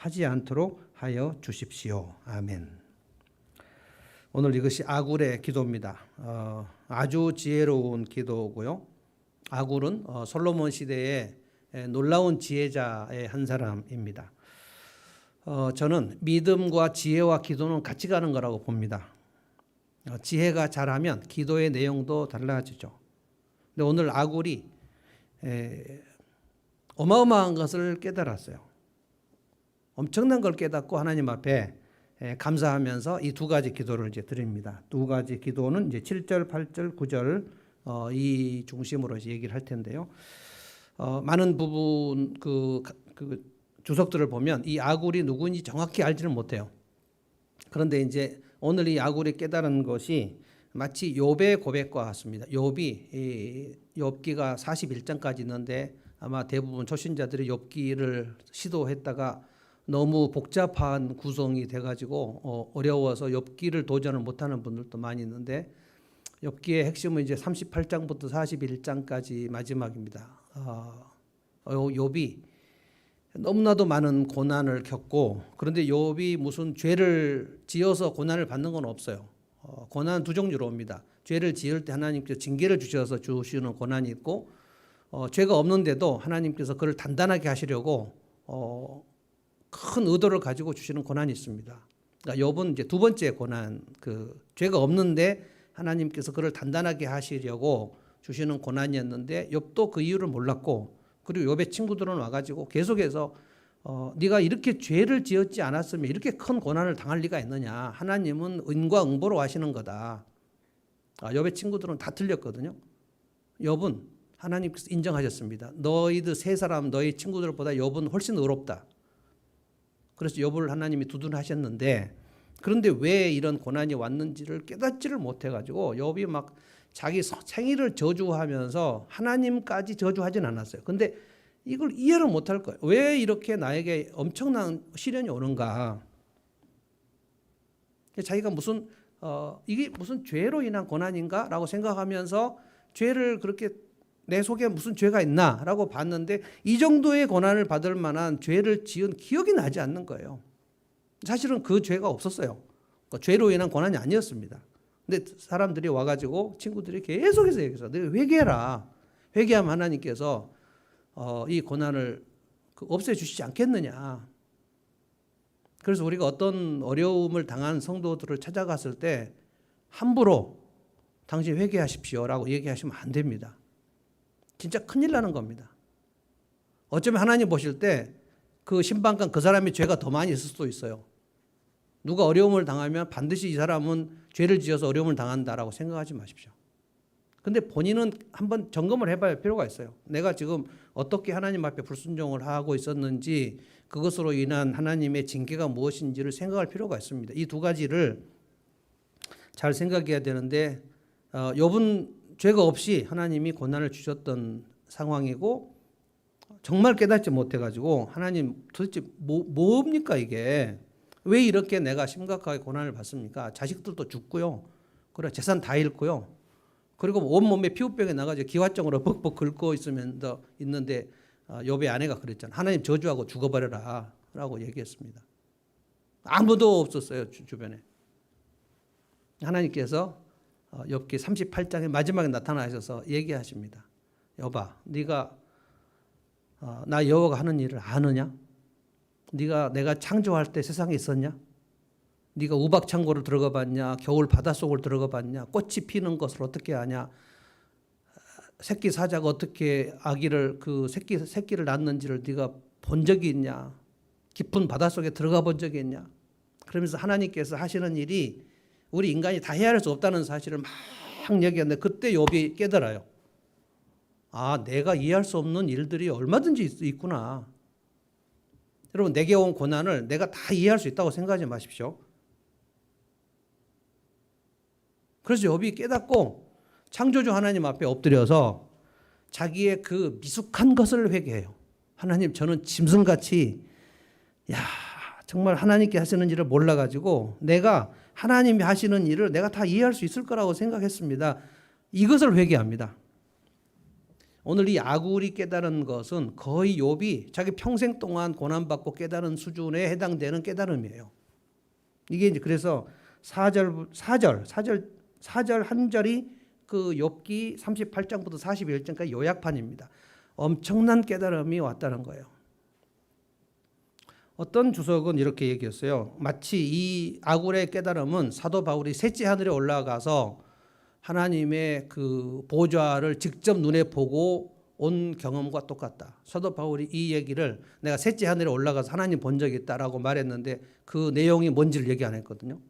하지 않도록 하여 주십시오. 아멘. 오늘 이것이 아굴의 기도입니다. 아주 지혜로운 기도고요. 아굴은 솔로몬 시대에 놀라운 지혜자의 한 사람입니다. 저는 믿음과 지혜와 기도는 같이 가는 거라고 봅니다. 지혜가 잘하면 기도의 내용도 달라지죠. 근데 오늘 아굴이 어마어마한 것을 깨달았어요. 엄청난 걸 깨닫고 하나님 앞에 감사하면서 이 두 가지 기도를 이제 드립니다. 두 가지 기도는 이제 7절, 8절, 9절 이 중심으로 이제 얘기를 할 텐데요. 많은 부분 그 주석들을 보면 이 아굴이 누구인지 정확히 알지는 못해요. 그런데 이제 오늘 이 아굴이 깨달은 것이 마치 욥의 고백과 같습니다. 욥기가 41장까지 있는데 아마 대부분 초신자들이 욥기를 시도했다가 너무 복잡한 구성이 돼가지고 어려워서 욥기를 도전을 못하는 분들도 많이 있는데 욥기의 핵심은 이제 38장부터 41장까지 마지막입니다. 욥이 너무나도 많은 고난을 겪고, 그런데 욥이 무슨 죄를 지어서 고난을 받는 건 없어요. 고난은 두 종류로 옵니다. 죄를 지을 때 하나님께서 징계를 주셔서 주시는 고난이 있고, 죄가 없는데도 하나님께서 그를 단단하게 하시려고 큰 의도를 가지고 주시는 고난이 있습니다. 그러니까 욥은 이제 두 번째 고난, 죄가 없는데 하나님께서 그를 단단하게 하시려고 주시는 고난이었는데 욥도 그 이유를 몰랐고, 그리고 욥의 친구들은 와가지고 계속해서 네가 이렇게 죄를 지었지 않았으면 이렇게 큰 고난을 당할 리가 있느냐. 하나님은 은과 응보로 하시는 거다. 욥의 친구들은 다 틀렸거든요. 욥은 하나님께서 인정하셨습니다. 너희들 세 사람, 너희 친구들보다 욥은 훨씬 의롭다. 그래서 욥을 하나님이 두둔하셨는데, 그런데 왜 이런 고난이 왔는지를 깨닫지를 못해가지고 욥이 막 자기 생일을 저주하면서 하나님까지 저주하진 않았어요. 근데 이걸 이해를 못할 거예요. 왜 이렇게 나에게 엄청난 시련이 오는가? 자기가 이게 무슨 죄로 인한 고난인가라고 생각하면서 죄를 그렇게 내 속에 무슨 죄가 있나라고 봤는데 이 정도의 고난을 받을 만한 죄를 지은 기억이 나지 않는 거예요. 사실은 그 죄가 없었어요. 죄로 인한 고난이 아니었습니다. 근데 사람들이 와가지고 친구들이 계속해서 얘기해서 너가 회개해라. 회개하면 하나님께서 이 고난을 없애주시지 않겠느냐. 그래서 우리가 어떤 어려움을 당한 성도들을 찾아갔을 때 함부로 당신 회개하십시오라고 얘기하시면 안 됩니다. 진짜 큰일 나는 겁니다. 어쩌면 하나님 보실 때 그 신방관 그 사람이 죄가 더 많이 있을 수도 있어요. 누가 어려움을 당하면 반드시 이 사람은 죄를 지어서 어려움을 당한다라고 생각하지 마십시오. 근데 본인은 한번 점검을 해봐야 할 필요가 있어요. 내가 지금 어떻게 하나님 앞에 불순종을 하고 있었는지, 그것으로 인한 하나님의 징계가 무엇인지를 생각할 필요가 있습니다. 이 두 가지를 잘 생각해야 되는데 욥은 죄가 없이 하나님이 고난을 주셨던 상황이고 정말 깨닫지 못해가지고 하나님 도대체 뭡니까 이게? 왜 이렇게 내가 심각하게 고난을 받습니까? 자식들도 죽고요. 그래 재산 다 잃고요. 그리고 온몸에 피부병이 나가지고 기화증으로 벅벅 긁고 있는데 욥의 아내가 그랬잖아요. 하나님 저주하고 죽어버려라 라고 얘기했습니다. 아무도 없었어요 주변에. 하나님께서 욥기 38장의 마지막에 나타나셔서 얘기하십니다. 욥아, 네가 나 여호와가 하는 일을 아느냐? 네가 내가 창조할 때 세상에 있었냐? 네가 우박 창고를 들어가 봤냐? 겨울 바닷속을 들어가 봤냐? 꽃이 피는 것을 어떻게 아냐? 새끼 사자가 어떻게 아기를 새끼를 낳는지를 네가 본 적이 있냐? 깊은 바닷속에 들어가 본 적이 있냐? 그러면서 하나님께서 하시는 일이 우리 인간이 다 헤아릴 수 없다는 사실을 막 얘기하는데 그때 욥이 깨달아요. 아, 내가 이해할 수 없는 일들이 얼마든지 있구나. 여러분, 내게 온 고난을 내가 다 이해할 수 있다고 생각하지 마십시오. 그래서 욥이 깨닫고 창조주 하나님 앞에 엎드려서 자기의 그 미숙한 것을 회개해요. 하나님, 저는 짐승같이 정말 하나님께 하시는 일을 몰라가지고 내가 하나님이 하시는 일을 내가 다 이해할 수 있을 거라고 생각했습니다. 이것을 회개합니다. 오늘 이 아굴이 깨달은 것은 거의 욥이 자기 평생 동안 고난받고 깨달은 수준에 해당되는 깨달음이에요. 이게 이제 그래서 4절 한 절이 그 욥기 38장부터 41장까지 요약판입니다. 엄청난 깨달음이 왔다는 거예요. 어떤 주석은 이렇게 얘기했어요. 마치 이 아굴의 깨달음은 사도 바울이 셋째 하늘에 올라가서 하나님의 그 보좌를 직접 눈에 보고 온 경험과 똑같다. 사도 바울이 이 얘기를 내가 셋째 하늘에 올라가서 하나님 본 적이 있다라고 말했는데 그 내용이 뭔지를 얘기 안 했거든요.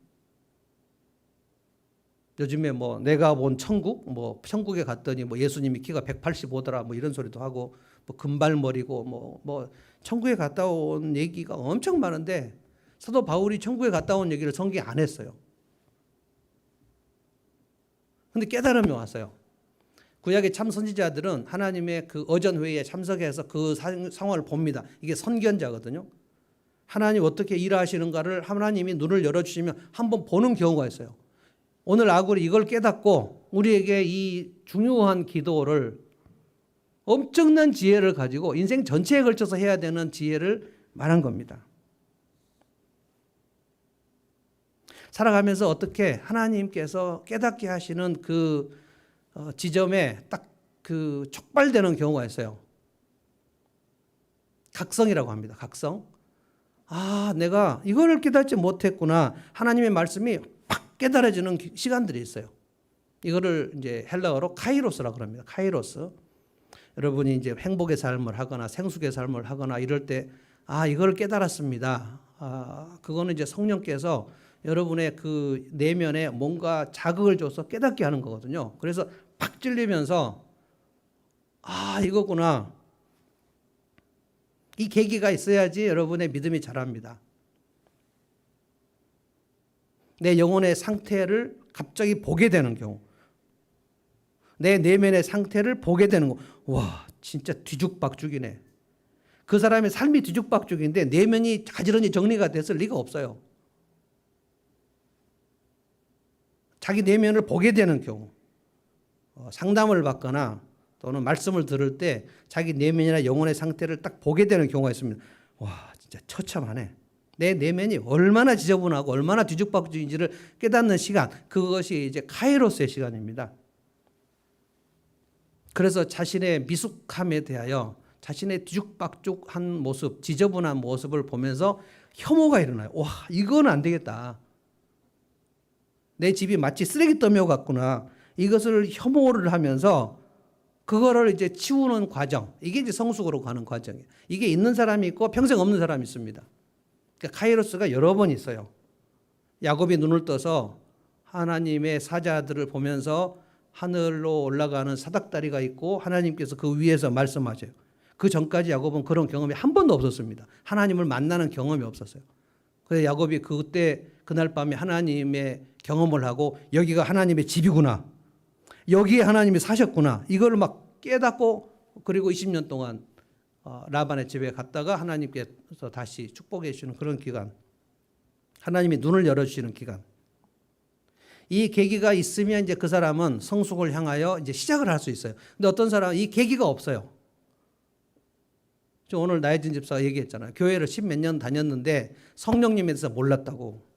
요즘에 뭐 내가 본 천국, 뭐 천국에 갔더니 뭐 예수님이 키가 185더라 뭐 이런 소리도 하고 뭐 금발머리고 뭐 천국에 갔다 온 얘기가 엄청 많은데 사도 바울이 천국에 갔다 온 얘기를 성경에 안 했어요. 근데 깨달음이 왔어요. 구약의 참 선지자들은 하나님의 그 어전 회의에 참석해서 그 상황을 봅니다. 이게 선견자거든요. 하나님 어떻게 일하시는가를 하나님이 눈을 열어주시면 한번 보는 경우가 있어요. 오늘 아굴이 이걸 깨닫고 우리에게 이 중요한 기도를 엄청난 지혜를 가지고 인생 전체에 걸쳐서 해야 되는 지혜를 말한 겁니다. 살아가면서 어떻게 하나님께서 깨닫게 하시는 그 지점에 딱 그 촉발되는 경우가 있어요. 각성이라고 합니다. 각성. 아, 내가 이거를 깨닫지 못했구나. 하나님의 말씀이 팍 깨달아지는 시간들이 있어요. 이거를 이제 헬라어로 카이로스라고 합니다. 카이로스. 여러분이 이제 행복의 삶을 하거나 생숙의 삶을 하거나 이럴 때, 아, 이걸 깨달았습니다. 아, 그거는 이제 성령께서 여러분의 그 내면에 뭔가 자극을 줘서 깨닫게 하는 거거든요. 그래서 팍 찔리면서, 아, 이거구나. 이 계기가 있어야지 여러분의 믿음이 자랍니다. 내 영혼의 상태를 갑자기 보게 되는 경우. 내 내면의 상태를 보게 되는 거. 와, 진짜 뒤죽박죽이네. 그 사람의 삶이 뒤죽박죽인데 내면이 가지런히 정리가 됐을 리가 없어요. 자기 내면을 보게 되는 경우. 상담을 받거나 또는 말씀을 들을 때 자기 내면이나 영혼의 상태를 딱 보게 되는 경우가 있습니다. 와, 진짜 처참하네. 내 내면이 얼마나 지저분하고 얼마나 뒤죽박죽인지를 깨닫는 시간, 그것이 이제 카이로스의 시간입니다. 그래서 자신의 미숙함에 대하여 자신의 뒤죽박죽한 모습, 지저분한 모습을 보면서 혐오가 일어나요. 와, 이거는 안 되겠다. 내 집이 마치 쓰레기더미 같구나. 이것을 혐오를 하면서 그거를 이제 치우는 과정. 이게 이제 성숙으로 가는 과정이에요. 이게 있는 사람이 있고 평생 없는 사람이 있습니다. 그러니까 카이로스가 여러 번 있어요. 야곱이 눈을 떠서 하나님의 사자들을 보면서 하늘로 올라가는 사닥다리가 있고 하나님께서 그 위에서 말씀하셔요. 그 전까지 야곱은 그런 경험이 한 번도 없었습니다. 하나님을 만나는 경험이 없었어요. 그래서 야곱이 그때 그날 밤에 하나님의 경험을 하고 여기가 하나님의 집이구나. 여기에 하나님이 사셨구나. 이걸 막 깨닫고 그리고 20년 동안 라반의 집에 갔다가 하나님께서 다시 축복해 주시는 그런 기간. 하나님이 눈을 열어주시는 기간. 이 계기가 있으면 이제 그 사람은 성숙을 향하여 이제 시작을 할 수 있어요. 근데 어떤 사람은 이 계기가 없어요. 저 오늘 나혜진 집사가 얘기했잖아요. 교회를 10몇 년 다녔는데 성령님에 대해서 몰랐다고.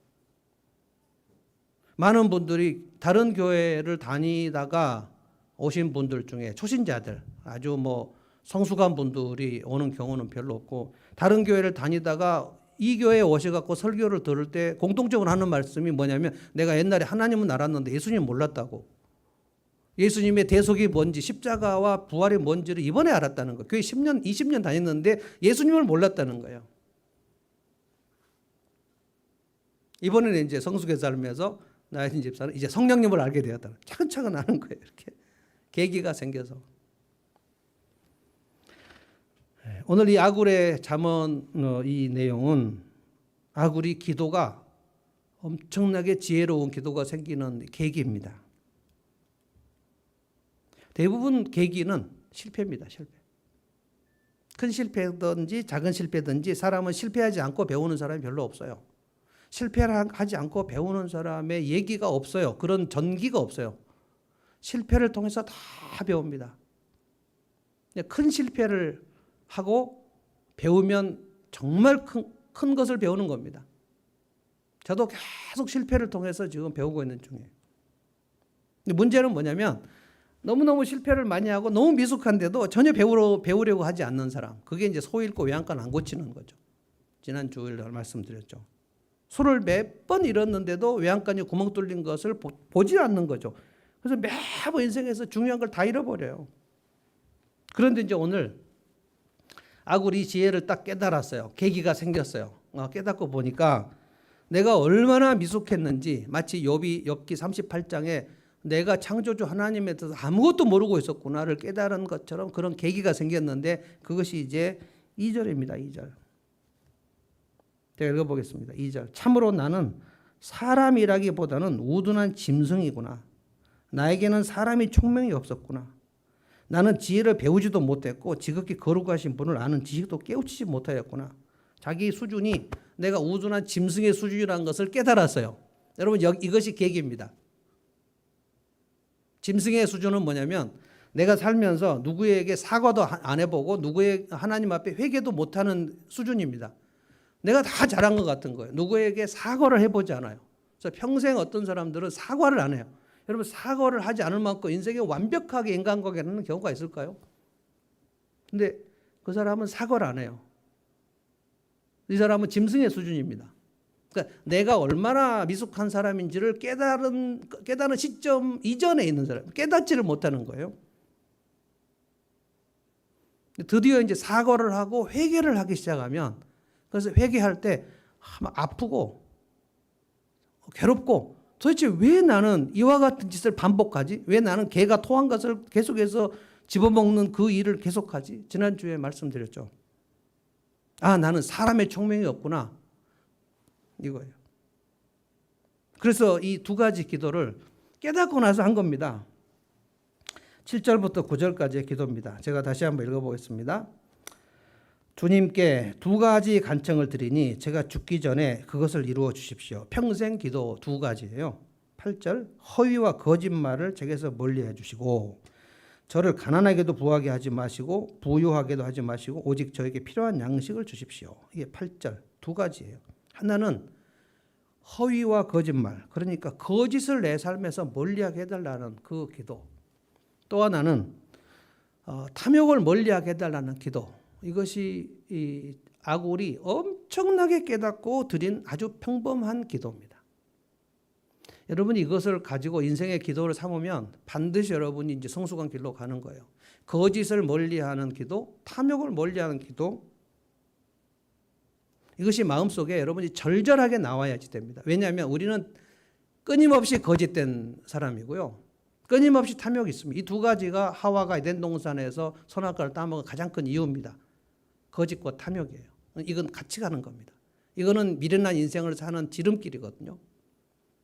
많은 분들이 다른 교회를 다니다가 오신 분들 중에 초신자들, 아주 뭐 성숙한 분들이 오는 경우는 별로 없고, 다른 교회를 다니다가 이 교회에 오셔갖고 설교를 들을 때 공통적으로 하는 말씀이 뭐냐면, 내가 옛날에 하나님은 알았는데 예수님 몰랐다고. 예수님의 대속이 뭔지, 십자가와 부활이 뭔지를 이번에 알았다는 거예요. 교회 10년, 20년 다녔는데 예수님을 몰랐다는 거예요. 이번에는 이제 성숙의 삶에서 나혜진 집사는 이제 성령님을 알게 되었다. 차근차근 아는 거예요. 이렇게 계기가 생겨서. 오늘 이 아굴의 잠언 이 내용은 아굴이 기도가 엄청나게 지혜로운 기도가 생기는 계기입니다. 대부분 계기는 실패입니다. 실패. 큰 실패든지 작은 실패든지 사람은 실패하지 않고 배우는 사람이 별로 없어요. 실패를 하지 않고 배우는 사람의 얘기가 없어요. 그런 전기가 없어요. 실패를 통해서 다 배웁니다. 큰 실패를 하고 배우면 정말 큰 것을 배우는 겁니다. 저도 계속 실패를 통해서 지금 배우고 있는 중이에요. 근데 문제는 뭐냐면 너무너무 실패를 많이 하고 너무 미숙한데도 전혀 배우려고 하지 않는 사람. 그게 이제 소 잃고 외양간 안 고치는 거죠. 지난 주일 말씀드렸죠. 소를 몇 번 잃었는데도 외양간이 구멍 뚫린 것을 보지 않는 거죠. 그래서 매번 인생에서 중요한 걸 다 잃어버려요. 그런데 이제 오늘 아굴이 이 지혜를 딱 깨달았어요. 계기가 생겼어요. 깨닫고 보니까 내가 얼마나 미숙했는지 마치 욥기 38장에 내가 창조주 하나님에 대해서 아무것도 모르고 있었구나를 깨달은 것처럼 그런 계기가 생겼는데 그것이 이제 2절입니다. 2절. 제가 읽어보겠습니다. 2절. 참으로 나는 사람이라기보다는 우둔한 짐승이구나. 나에게는 사람이 총명이 없었구나. 나는 지혜를 배우지도 못했고 지극히 거룩하신 분을 아는 지식도 깨우치지 못하였구나. 자기 수준이 내가 우둔한 짐승의 수준이라는 것을 깨달았어요. 여러분 이것이 계기입니다. 짐승의 수준은 뭐냐면 내가 살면서 누구에게 사과도 안 해보고 누구의 하나님 앞에 회개도 못하는 수준입니다. 내가 다 잘한 것 같은 거예요. 누구에게 사과를 해보지 않아요. 그래서 평생 어떤 사람들은 사과를 안 해요. 여러분 사과를 하지 않을 만큼 인생에 완벽하게 인간관계를 경우가 있을까요? 근데 그 사람은 사과를 안 해요. 이 사람은 짐승의 수준입니다. 그러니까 내가 얼마나 미숙한 사람인지를 깨달은 시점 이전에 있는 사람, 깨닫지를 못하는 거예요. 드디어 이제 사과를 하고 회개를 하기 시작하면, 그래서 회개할 때 아프고 괴롭고 도대체 왜 나는 이와 같은 짓을 반복하지? 왜 나는 개가 토한 것을 계속해서 집어먹는 그 일을 계속하지? 지난주에 말씀드렸죠. 나는 사람의 총명이 없구나. 이거예요. 그래서 이 두 가지 기도를 깨닫고 나서 한 겁니다. 7절부터 9절까지의 기도입니다. 제가 다시 한번 읽어보겠습니다. 주님께 두 가지 간청을 드리니 제가 죽기 전에 그것을 이루어 주십시오. 평생 기도 두 가지예요. 8절 허위와 거짓말을 제게서 멀리해 주시고 저를 가난하게도 부하게 하지 마시고 부유하게도 하지 마시고 오직 저에게 필요한 양식을 주십시오. 이게 8절 두 가지예요. 하나는 허위와 거짓말, 그러니까 거짓을 내 삶에서 멀리하게 해달라는 그 기도. 또 하나는 탐욕을 멀리하게 해달라는 기도. 이것이 이 아굴이 엄청나게 깨닫고 드린 아주 평범한 기도입니다. 여러분이 이것을 가지고 인생의 기도를 삼으면 반드시 여러분이 이제 성숙한 길로 가는 거예요. 거짓을 멀리하는 기도, 탐욕을 멀리하는 기도. 이것이 마음속에 여러분이 절절하게 나와야지 됩니다. 왜냐하면 우리는 끊임없이 거짓된 사람이고요. 끊임없이 탐욕이 있습니다. 이 두 가지가 하와가 에덴 동산에서 선악과를 따먹은 가장 큰 이유입니다. 거짓과 탐욕이에요. 이건 같이 가는 겁니다. 이거는 미련한 인생을 사는 지름길이거든요.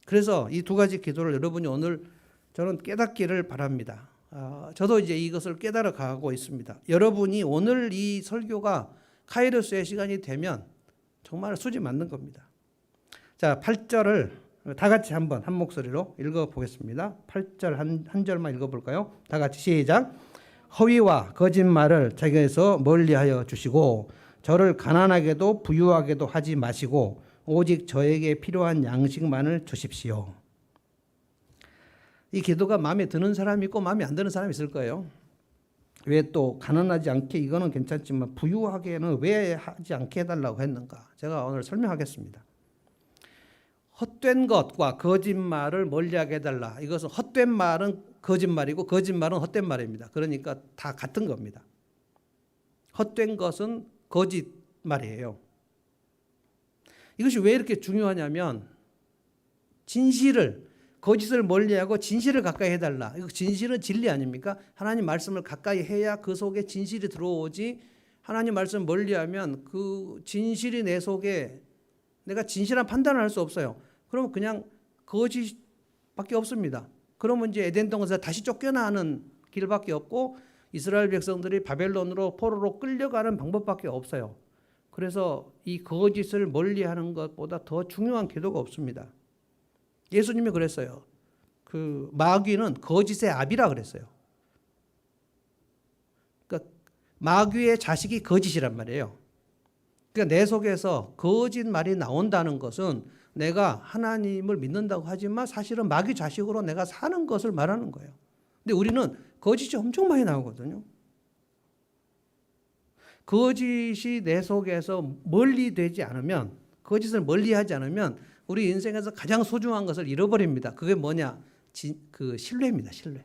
그래서 이 두 가지 기도를 여러분이 오늘 저는 깨닫기를 바랍니다. 저도 이제 이것을 깨달아 가고 있습니다. 여러분이 오늘 이 설교가 카이로스의 시간이 되면 정말 수지 맞는 겁니다. 자, 8절을 다 같이 한번 한 목소리로 읽어보겠습니다. 8절 한 절만 읽어볼까요? 다 같이 시작. 허위와 거짓말을 자기에서 멀리하여 주시고 저를 가난하게도 부유하게도 하지 마시고 오직 저에게 필요한 양식만을 주십시오. 이 기도가 마음에 드는 사람이 있고 마음에 안 드는 사람이 있을 거예요. 왜 또 가난하지 않게 이거는 괜찮지만 부유하게는 왜 하지 않게 해달라고 했는가? 제가 오늘 설명하겠습니다. 헛된 것과 거짓말을 멀리하게 해달라. 이것은 헛된 말은 거짓말이고 거짓말은 헛된 말입니다. 그러니까 다 같은 겁니다. 헛된 것은 거짓말이에요. 이것이 왜 이렇게 중요하냐면 거짓을 멀리하고 진실을 가까이 해달라. 이거 진실은 진리 아닙니까? 하나님 말씀을 가까이 해야 그 속에 진실이 들어오지. 하나님 말씀 멀리하면 그 진실이 내 속에 내가 진실한 판단을 할 수 없어요. 그러면 그냥 거짓밖에 없습니다. 그러면 이제 에덴 동산에서 다시 쫓겨나는 길밖에 없고 이스라엘 백성들이 바벨론으로 포로로 끌려가는 방법밖에 없어요. 그래서 이 거짓을 멀리하는 것보다 더 중요한 기도가 없습니다. 예수님이 그랬어요. 그 마귀는 거짓의 압이라 그랬어요. 그러니까 마귀의 자식이 거짓이란 말이에요. 그러니까 내 속에서 거짓말이 나온다는 것은 내가 하나님을 믿는다고 하지만 사실은 마귀 자식으로 내가 사는 것을 말하는 거예요. 근데 우리는 거짓이 엄청 많이 나오거든요. 거짓이 내 속에서 멀리 되지 않으면, 거짓을 멀리 하지 않으면 우리 인생에서 가장 소중한 것을 잃어버립니다. 그게 뭐냐? 그 신뢰입니다. 신뢰.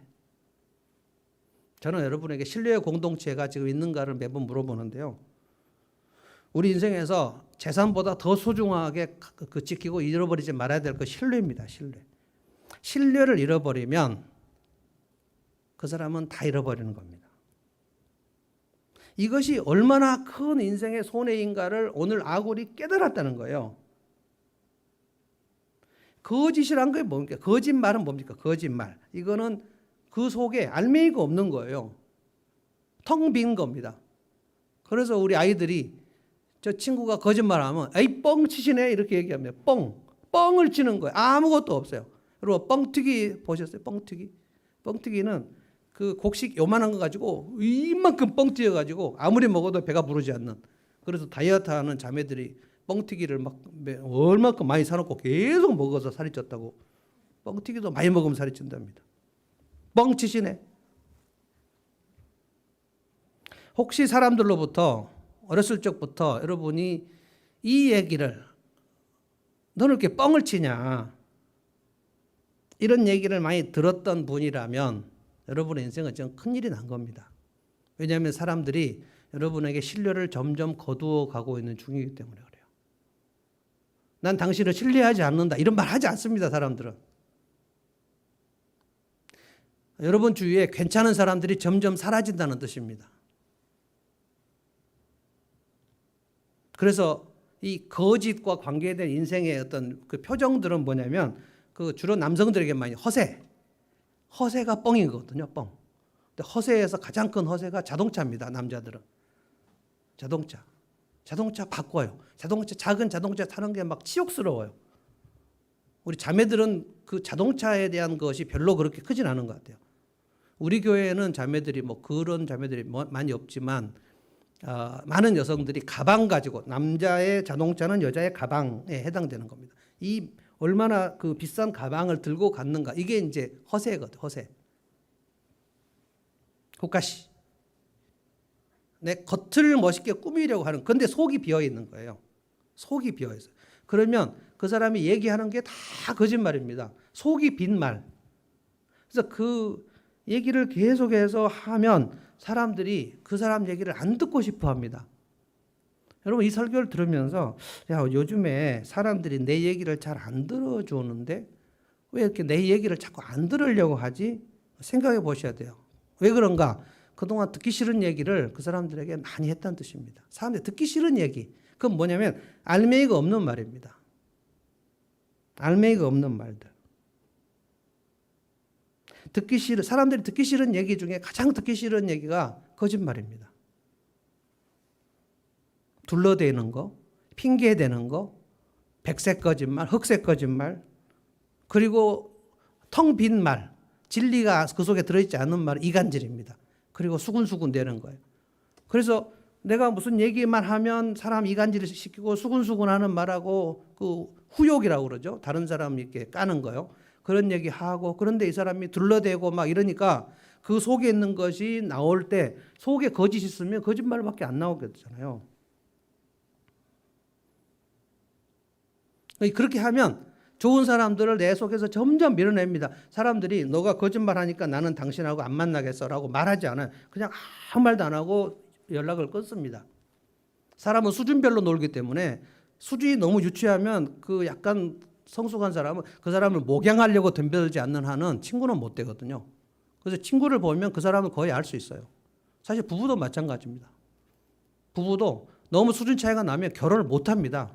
저는 여러분에게 신뢰의 공동체가 지금 있는가를 매번 물어보는데요. 우리 인생에서 재산보다 더 소중하게 지키고 잃어버리지 말아야 될 것 신뢰입니다. 신뢰. 신뢰를 잃어버리면 그 사람은 다 잃어버리는 겁니다. 이것이 얼마나 큰 인생의 손해인가를 오늘 아굴이 깨달았다는 거예요. 거짓이란 게 뭡니까? 거짓말은 뭡니까? 거짓말. 이거는 그 속에 알맹이가 없는 거예요. 텅 빈 겁니다. 그래서 우리 아이들이 저 친구가 거짓말하면 에이 뻥치시네 이렇게 얘기합니다. 뻥을 치는 거예요. 아무것도 없어요. 그리고 뻥튀기 보셨어요? 뻥튀기. 뻥튀기는 그 곡식 요만한 거 가지고 이만큼 뻥 튀어가지고 아무리 먹어도 배가 부르지 않는. 그래서 다이어트하는 자매들이 뻥튀기를 막 얼마큼 많이 사놓고 계속 먹어서 살이 쪘다고. 뻥튀기도 많이 먹으면 살이 찐답니다. 뻥치시네. 혹시 사람들로부터 어렸을 적부터 여러분이 이 얘기를 너는 이렇게 뻥을 치냐 이런 얘기를 많이 들었던 분이라면 여러분의 인생은 좀 큰일이 난 겁니다. 왜냐하면 사람들이 여러분에게 신뢰를 점점 거두어 가고 있는 중이기 때문에 그래요. 난 당신을 신뢰하지 않는다 이런 말 하지 않습니다. 사람들은. 여러분 주위에 괜찮은 사람들이 점점 사라진다는 뜻입니다. 그래서 이 거짓과 관계된 인생의 어떤 그 표정들은 뭐냐면 그 주로 남성들에게 많이 허세가 뻥인 거거든요. 뻥. 근데 허세에서 가장 큰 허세가 자동차입니다. 남자들은. 자동차 바꿔요. 작은 자동차 타는 게 막 치욕스러워요. 우리 자매들은 그 자동차에 대한 것이 별로 그렇게 크진 않은 것 같아요. 우리 교회에는 자매들이 뭐 그런 자매들이 많이 없지만 많은 여성들이 가방 가지고 남자의 자동차는 여자의 가방에 해당되는 겁니다. 이 얼마나 그 비싼 가방을 들고 갔는가 이게 이제 허세거든. 허세. 호가시. 내 겉을 멋있게 꾸미려고 하는 근데 속이 비어 있는 거예요. 속이 비어 있어요. 그러면 그 사람이 얘기하는 게 다 거짓말입니다. 속이 빈 말. 그래서 그 얘기를 계속해서 하면 사람들이 그 사람 얘기를 안 듣고 싶어 합니다. 여러분 이 설교를 들으면서 야 요즘에 사람들이 내 얘기를 잘 안 들어주는데 왜 이렇게 내 얘기를 자꾸 안 들으려고 하지? 생각해 보셔야 돼요. 왜 그런가? 그동안 듣기 싫은 얘기를 그 사람들에게 많이 했다는 뜻입니다. 사람들이 듣기 싫은 얘기. 그건 뭐냐면 알맹이가 없는 말입니다. 알맹이가 없는 말들. 사람들이 듣기 싫은 얘기 중에 가장 듣기 싫은 얘기가 거짓말입니다. 둘러대는 거, 핑계대는 거, 백색 거짓말, 흑색 거짓말, 그리고 텅 빈 말, 진리가 그 속에 들어있지 않는 말, 이간질입니다. 그리고 수군수군 대는 거예요. 그래서 내가 무슨 얘기만 하면 사람 이간질을 시키고 수군수군하는 말하고 그 후욕이라고 그러죠. 다른 사람 이렇게 까는 거요. 그런 얘기하고 그런데 이 사람이 둘러대고 막 이러니까 그 속에 있는 것이 나올 때 속에 거짓이 있으면 거짓말밖에 안 나오겠잖아요. 그렇게 하면 좋은 사람들을 내 속에서 점점 밀어냅니다. 사람들이 너가 거짓말하니까 나는 당신하고 안 만나겠어라고 말하지 않아요. 그냥 아무 말도 안 하고 연락을 끊습니다. 사람은 수준별로 놀기 때문에 수준이 너무 유치하면 그 약간 성숙한 사람은 그 사람을 목양하려고 덤벼들지 않는 한은 친구는 못 되거든요. 그래서 친구를 보면 그 사람을 거의 알 수 있어요. 사실 부부도 마찬가지입니다. 부부도 너무 수준 차이가 나면 결혼을 못 합니다.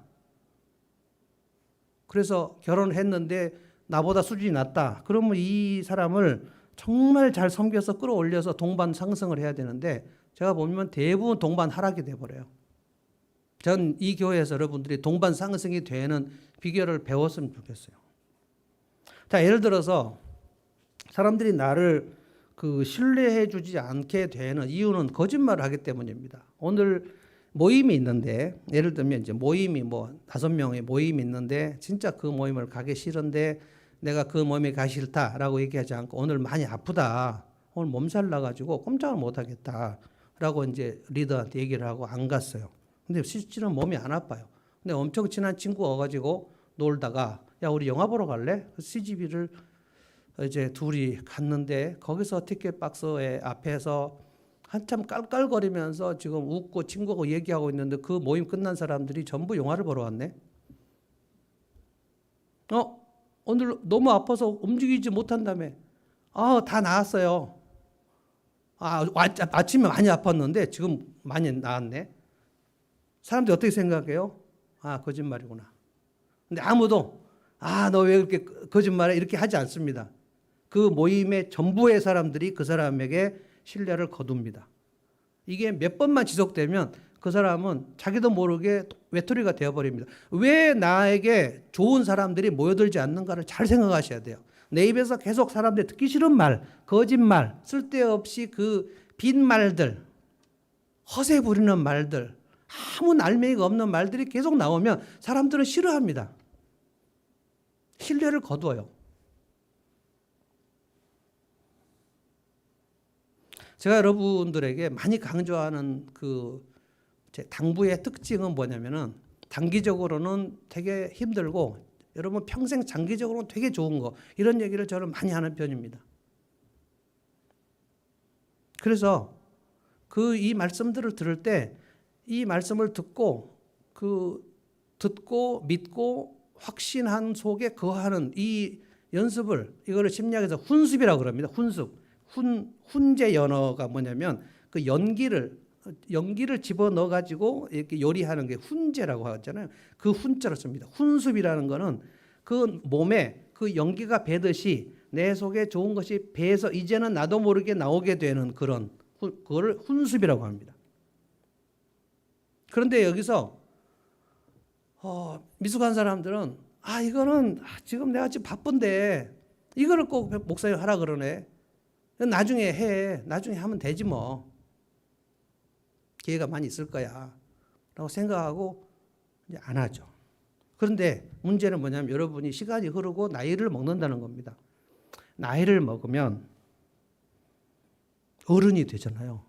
그래서 결혼을 했는데 나보다 수준이 낮다. 그러면 이 사람을 정말 잘 섬겨서 끌어올려서 동반 상승을 해야 되는데 제가 보면 대부분 동반 하락이 돼버려요. 전 이 교회에서 여러분들이 동반 상승이 되는 비결을 배웠으면 좋겠어요. 자, 예를 들어서 사람들이 나를 그 신뢰해 주지 않게 되는 이유는 거짓말을 하기 때문입니다. 오늘 모임이 있는데 예를 들면 이제 모임이 뭐 5명의 모임이 있는데 진짜 그 모임을 가기 싫은데 내가 그 모임에 가기 싫다라고 얘기하지 않고 오늘 많이 아프다. 오늘 몸살 나가지고 꼼짝을 못 하겠다라고 이제 리더한테 얘기를 하고 안 갔어요. 근데 실제로는 몸이 안 아파요. 근데 엄청 친한 친구가 와가지고 놀다가 야 우리 영화 보러 갈래? CGV를 이제 둘이 갔는데 거기서 티켓 박스에 앞에서 한참 깔깔거리면서 지금 웃고 친구하고 얘기하고 있는데 그 모임 끝난 사람들이 전부 영화를 보러 왔네. 오늘 너무 아파서 움직이지 못한다며. 다 나았어요. 아침에 많이 아팠는데 지금 많이 나았네. 사람들이 어떻게 생각해요? 거짓말이구나. 근데 아무도 너 왜 그렇게 거짓말해? 이렇게 하지 않습니다. 그 모임의 전부의 사람들이 그 사람에게 신뢰를 거둡니다. 이게 몇 번만 지속되면 그 사람은 자기도 모르게 외톨이가 되어버립니다. 왜 나에게 좋은 사람들이 모여들지 않는가를 잘 생각하셔야 돼요. 내 입에서 계속 사람들이 듣기 싫은 말, 거짓말, 쓸데없이 그 빈말들, 허세 부리는 말들, 아무 날매기가 없는 말들이 계속 나오면 사람들은 싫어합니다. 신뢰를 거둬요. 제가 여러분들에게 많이 강조하는 제 당부의 특징은 뭐냐면은 단기적으로는 되게 힘들고 여러분 평생 장기적으로는 되게 좋은 거 이런 얘기를 저는 많이 하는 편입니다. 그래서 이 말씀들을 들을 때 이 말씀을 듣고 믿고 확신한 속에 거하는 이 연습을 이거를 심리학에서 훈습이라고 그럽니다. 훈제 연어가 뭐냐면 그 연기를 집어넣어 가지고 이렇게 요리하는 게 훈제라고 하잖아요. 그 훈자로 씁니다. 훈습이라는 거는 그 몸에 그 연기가 배듯이 내 속에 좋은 것이 배서 이제는 나도 모르게 나오게 되는 그거를 훈습이라고 합니다. 그런데 여기서 미숙한 사람들은 이거는 지금 내가 지금 바쁜데 이거를 꼭 목사님 하라 그러네. 나중에 해. 나중에 하면 되지 뭐. 기회가 많이 있을 거야. 라고 생각하고 이제 안 하죠. 그런데 문제는 뭐냐면 여러분이 시간이 흐르고 나이를 먹는다는 겁니다. 나이를 먹으면 어른이 되잖아요.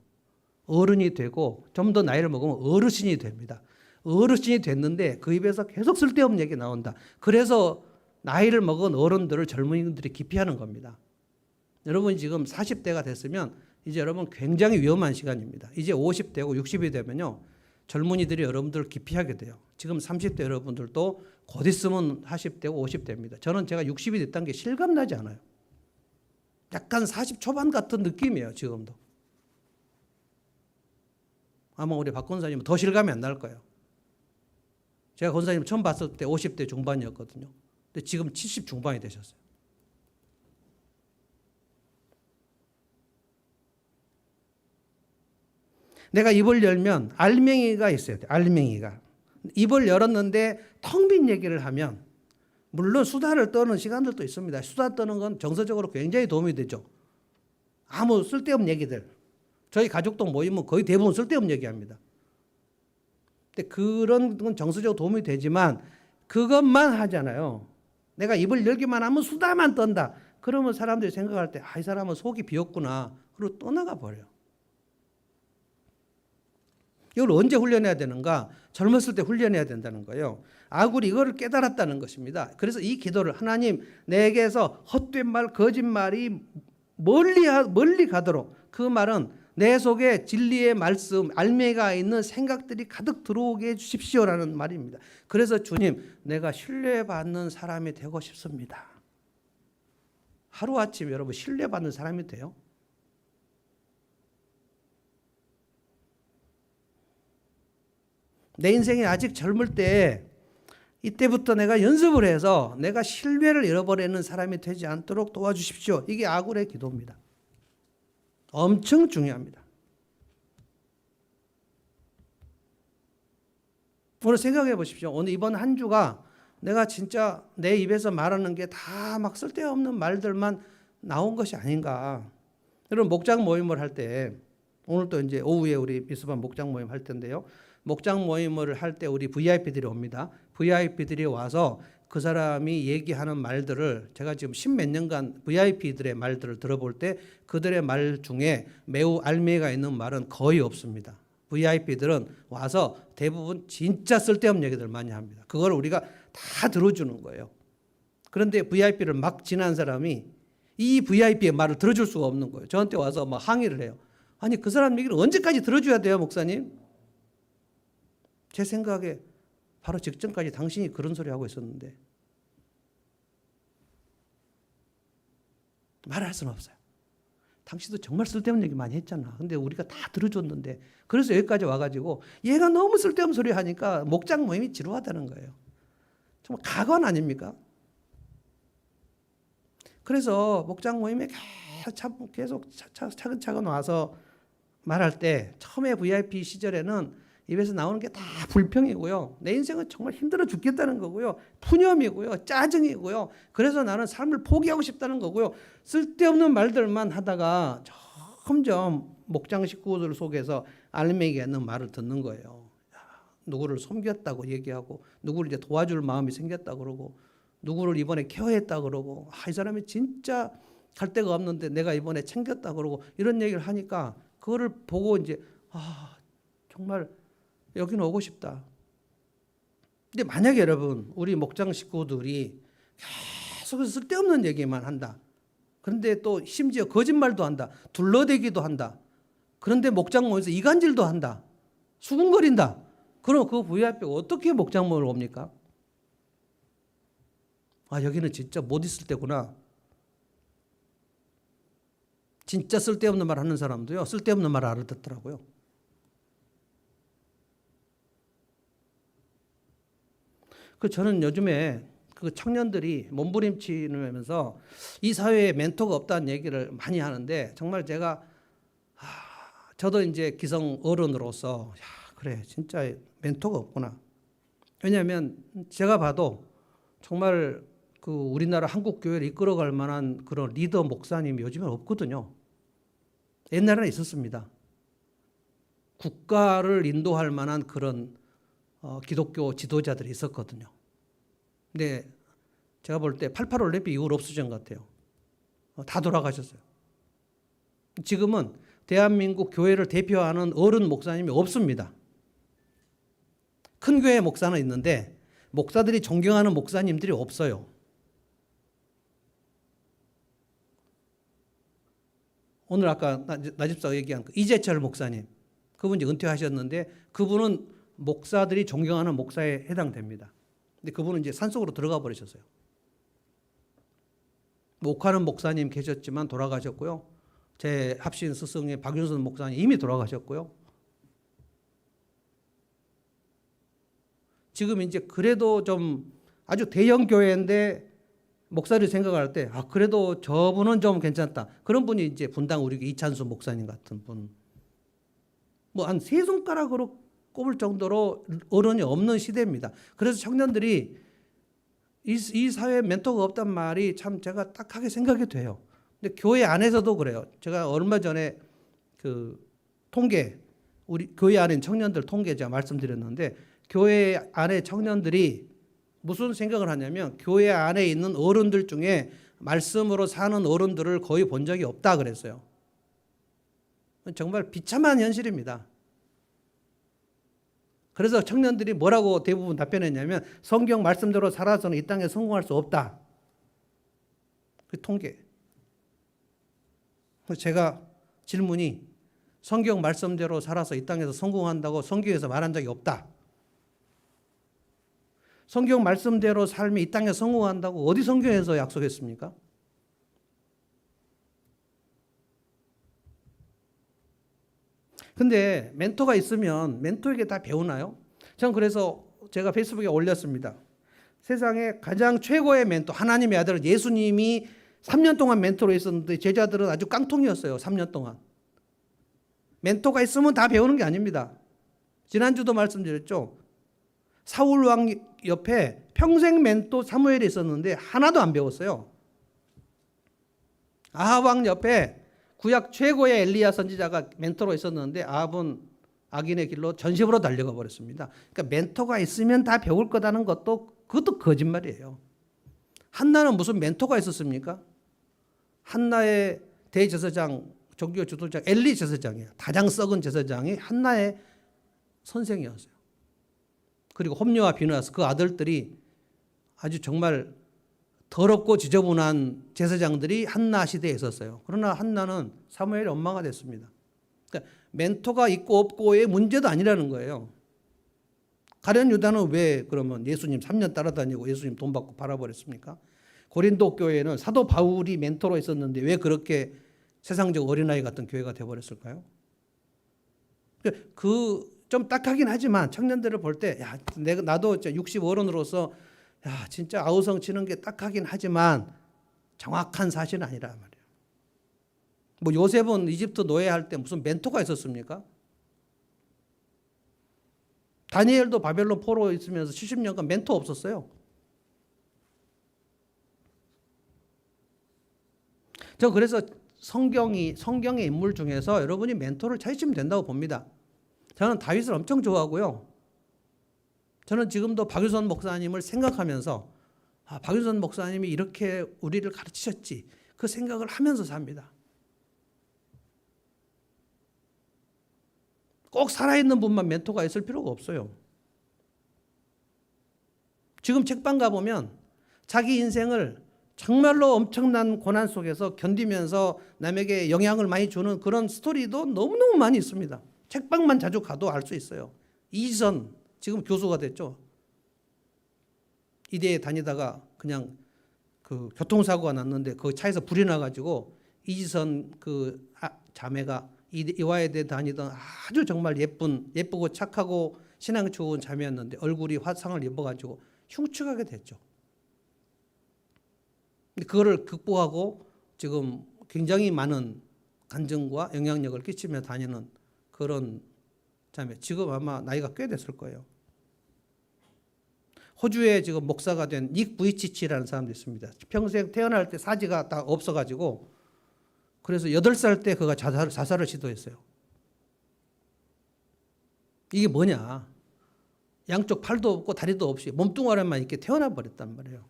어른이 되고 좀 더 나이를 먹으면 어르신이 됩니다. 어르신이 됐는데 그 입에서 계속 쓸데없는 얘기 나온다. 그래서 나이를 먹은 어른들을 젊은이들이 기피하는 겁니다. 여러분이 지금 40대가 됐으면 이제 여러분 굉장히 위험한 시간입니다. 이제 50대고 60이 되면요. 젊은이들이 여러분들을 기피하게 돼요. 지금 30대 여러분들도 곧 있으면 40대고 50대입니다. 저는 제가 60이 됐다는 게 실감나지 않아요. 약간 40 초반 같은 느낌이에요. 지금도. 아마 우리 박 권사님은 더 실감이 안 날 거예요. 제가 권사님 처음 봤을 때 50대 중반이었거든요. 근데 지금 70 중반이 되셨어요. 내가 입을 열면 알맹이가 있어야 돼. 알맹이가. 입을 열었는데 텅 빈 얘기를 하면 물론 수다를 떠는 시간들도 있습니다. 수다 떠는 건 정서적으로 굉장히 도움이 되죠. 아무 쓸데없는 얘기들. 저희 가족동 모이면 거의 대부분 쓸데없는 얘기합니다. 근데 그런 건 정서적으로 도움이 되지만 그것만 하잖아요. 내가 입을 열기만 하면 수다만 떤다. 그러면 사람들이 생각할 때 이 사람은 속이 비었구나. 그리고 떠나가 버려요. 이걸 언제 훈련해야 되는가? 젊었을 때 훈련해야 된다는 거예요. 아굴이 이거를 깨달았다는 것입니다. 그래서 이 기도를 하나님 내게서 헛된 말, 거짓말이 멀리 가도록 그 말은 내 속에 진리의 말씀, 알매가 있는 생각들이 가득 들어오게 해주십시오라는 말입니다. 그래서 주님, 내가 신뢰받는 사람이 되고 싶습니다. 하루아침에 여러분 신뢰받는 사람이 돼요? 내 인생이 아직 젊을 때 이때부터 내가 연습을 해서 내가 신뢰를 잃어버리는 사람이 되지 않도록 도와주십시오. 이게 아굴의 기도입니다. 엄청 중요합니다. 오늘 생각해 보십시오. 오늘 이번 한 주가 내가 진짜 내 입에서 말하는 게 다 막 쓸데없는 말들만 나온 것이 아닌가. 여러분 목장 모임을 할 때 오늘 또 이제 오후에 우리 미스반 목장 모임 할 텐데요. 목장 모임을 할 때 우리 VIP들이 옵니다. VIP들이 와서 그 사람이 얘기하는 말들을 제가 지금 십몇 년간 VIP들의 말들을 들어볼 때 그들의 말 중에 매우 알맹이가 있는 말은 거의 없습니다. VIP들은 와서 대부분 진짜 쓸데없는 얘기들 많이 합니다. 그걸 우리가 다 들어주는 거예요. 그런데 VIP를 막 지난 사람이 이 VIP의 말을 들어줄 수가 없는 거예요. 저한테 와서 막 항의를 해요. 아니 그 사람 얘기를 언제까지 들어줘야 돼요, 목사님? 제 생각에 바로 직전까지 당신이 그런 소리 하고 있었는데 말할 수는 없어요. 당신도 정말 쓸데없는 얘기 많이 했잖아. 근데 우리가 다 들어줬는데 그래서 여기까지 와가지고 얘가 너무 쓸데없는 소리 하니까 목장 모임이 지루하다는 거예요. 정말 가관 아닙니까? 그래서 목장 모임에 계속 차근차근 와서 말할 때 처음에 VIP 시절에는 입에서 나오는 게 다 불평이고요. 내 인생은 정말 힘들어 죽겠다는 거고요. 푸념이고요. 짜증이고요. 그래서 나는 삶을 포기하고 싶다는 거고요. 쓸데없는 말들만 하다가 점점 목장 식구들 속에서 알맹이가 있는 말을 듣는 거예요. 누구를 섬겼다고 얘기하고 누구를 이제 도와줄 마음이 생겼다 그러고 누구를 이번에 케어했다 그러고 이 사람이 진짜 갈 데가 없는데 내가 이번에 챙겼다 그러고 이런 얘기를 하니까 그거를 보고 이제 정말 여기는 오고 싶다. 근데 만약에 여러분 우리 목장 식구들이 계속해서 쓸데없는 얘기만 한다. 그런데 또 심지어 거짓말도 한다. 둘러대기도 한다. 그런데 목장 모임에서 이간질도 한다. 수군거린다. 그럼 그 VIP가 어떻게 목장 모임을 옵니까? 여기는 진짜 못 있을 때구나. 진짜 쓸데없는 말 하는 사람도요. 쓸데없는 말을 알아듣더라고요. 저는 요즘에 그 청년들이 몸부림치면서 이 사회에 멘토가 없다는 얘기를 많이 하는데 정말 제가 저도 이제 기성 어른으로서 그래 진짜 멘토가 없구나. 왜냐하면 제가 봐도 정말 그 우리나라 한국 교회를 이끌어갈 만한 그런 리더 목사님이 요즘은 없거든요. 옛날에는 있었습니다. 국가를 인도할 만한 그런 기독교 지도자들이 있었거든요. 근데 제가 볼 때 88 올림픽 이후로 없어진 것 같아요. 다 돌아가셨어요. 지금은 대한민국 교회를 대표하는 어른 목사님이 없습니다. 큰 교회 목사는 있는데 목사들이 존경하는 목사님들이 없어요. 오늘 아까 나 집사가 얘기한 이재철 목사님, 그분이 은퇴하셨는데 그분은 목사들이 존경하는 목사에 해당됩니다. 근데 그분은 이제 산속으로 들어가 버리셨어요. 옥하는 목사님 계셨지만 돌아가셨고요. 제 합신 스승의 박윤선 목사님 이미 돌아가셨고요. 지금 이제 그래도 좀 아주 대형 교회인데 목사를 생각할 때 그래도 저분은 좀 괜찮다. 그런 분이 이제 분당 우리 이찬수 목사님 같은 분. 뭐 한 세 손가락으로 꼽을 정도로 어른이 없는 시대입니다. 그래서 청년들이 이 사회에 멘토가 없단 말이 참 제가 딱하게 생각이 돼요. 근데 교회 안에서도 그래요. 제가 얼마 전에 그 통계, 우리 교회 안에 있는 청년들 통계 제가 말씀드렸는데 교회 안에 청년들이 무슨 생각을 하냐면 교회 안에 있는 어른들 중에 말씀으로 사는 어른들을 거의 본 적이 없다 그랬어요. 정말 비참한 현실입니다. 그래서 청년들이 뭐라고 대부분 답변했냐면 성경 말씀대로 살아서는 이 땅에 성공할 수 없다. 그 통계. 그래서 제가 질문이 성경 말씀대로 살아서 이 땅에서 성공한다고 성경에서 말한 적이 없다. 성경 말씀대로 삶이 이 땅에 성공한다고 어디 성경에서 약속했습니까? 근데 멘토가 있으면 멘토에게 다 배우나요? 전 그래서 제가 페이스북에 올렸습니다. 세상에 가장 최고의 멘토, 하나님의 아들 예수님이 3년 동안 멘토로 있었는데 제자들은 아주 깡통이었어요. 3년 동안. 멘토가 있으면 다 배우는 게 아닙니다. 지난주도 말씀드렸죠. 사울 왕 옆에 평생 멘토 사무엘이 있었는데 하나도 안 배웠어요. 아합 왕 옆에 구약 최고의 엘리야 선지자가 멘토로 있었는데 아합은 악인의 길로 전심으로 달려가 버렸습니다. 그러니까 멘토가 있으면 다 배울 거다는 그것도 거짓말이에요. 한나는 무슨 멘토가 있었습니까? 한나의 대제사장, 종교 주도자 엘리 제사장이에요. 가장 썩은 제사장이 한나의 선생이었어요. 그리고 홈리와 비느하스 그 아들들이 아주 정말 더럽고 지저분한 제사장들이 한나 시대에 있었어요. 그러나 한나는 사무엘의 엄마가 됐습니다. 그러니까 멘토가 있고 없고의 문제도 아니라는 거예요. 가룟 유다는 왜 그러면 예수님 3년 따라다니고 예수님 돈 받고 팔아버렸습니까? 고린도 교회는 사도 바울이 멘토로 있었는데 왜 그렇게 세상적 어린아이 같은 교회가 되어버렸을까요? 좀 딱하긴 하지만 청년들을 볼 때 나도 60어른으로서 진짜 아우성 치는 게 딱하긴 하지만 정확한 사실은 아니라 말이에요. 뭐 요셉은 이집트 노예할 때 무슨 멘토가 있었습니까? 다니엘도 바벨론 포로 있으면서 70년간 멘토 없었어요. 저 그래서 성경의 인물 중에서 여러분이 멘토를 찾으시면 된다고 봅니다. 저는 다윗을 엄청 좋아하고요. 저는 지금도 박유선 목사님을 생각하면서 박유선 목사님이 이렇게 우리를 가르치셨지 그 생각을 하면서 삽니다. 꼭 살아있는 분만 멘토가 있을 필요가 없어요. 지금 책방 가보면 자기 인생을 정말로 엄청난 고난 속에서 견디면서 남에게 영향을 많이 주는 그런 스토리도 너무너무 많이 있습니다. 책방만 자주 가도 알 수 있어요. 이지선 지금 교수가 됐죠. 이대에 다니다가 그냥 그 교통사고가 났는데 그 차에서 불이 나가지고 이지선 그 자매가 이화여대 다니던 아주 정말 예쁘고 착하고 신앙 좋은 자매였는데 얼굴이 화상을 입어가지고 흉측하게 됐죠. 그거를 극복하고 지금 굉장히 많은 간증과 영향력을 끼치며 다니는 그런 자매. 지금 아마 나이가 꽤 됐을 거예요. 호주에 지금 목사가 된 닉 부이치치라는 사람도 있습니다. 평생 태어날 때 사지가 다 없어가지고 그래서 8살 때 그가 자살을 시도했어요. 이게 뭐냐? 양쪽 팔도 없고 다리도 없이 몸뚱아리만 이렇게 태어나 버렸단 말이에요.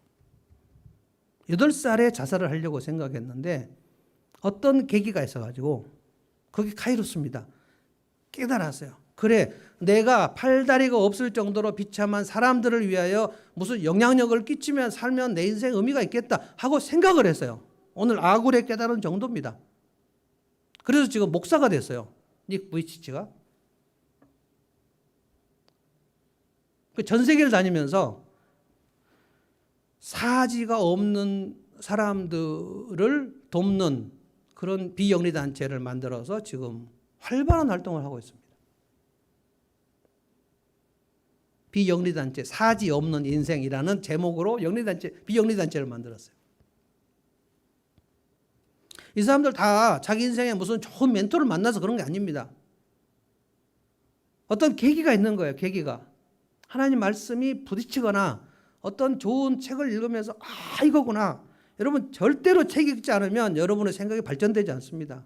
8살에 자살을 하려고 생각했는데 어떤 계기가 있어가지고 그게 카이로스입니다. 깨달았어요. 그래, 내가 팔다리가 없을 정도로 비참한 사람들을 위하여 무슨 영향력을 끼치면 살면 내 인생 의미가 있겠다 하고 생각을 했어요. 오늘 아굴에 깨달은 정도입니다. 그래서 지금 목사가 됐어요. 닉 부이치치가. 전 세계를 다니면서 사지가 없는 사람들을 돕는 그런 비영리 단체를 만들어서 지금 활발한 활동을 하고 있습니다. 비영리 단체, 사지 없는 인생이라는 제목으로 비영리 단체를 만들었어요. 이 사람들 다 자기 인생에 무슨 좋은 멘토를 만나서 그런 게 아닙니다. 어떤 계기가 있는 거예요. 계기가. 하나님 말씀이 부딪히거나 어떤 좋은 책을 읽으면서 이거구나. 여러분 절대로 책 읽지 않으면 여러분의 생각이 발전되지 않습니다.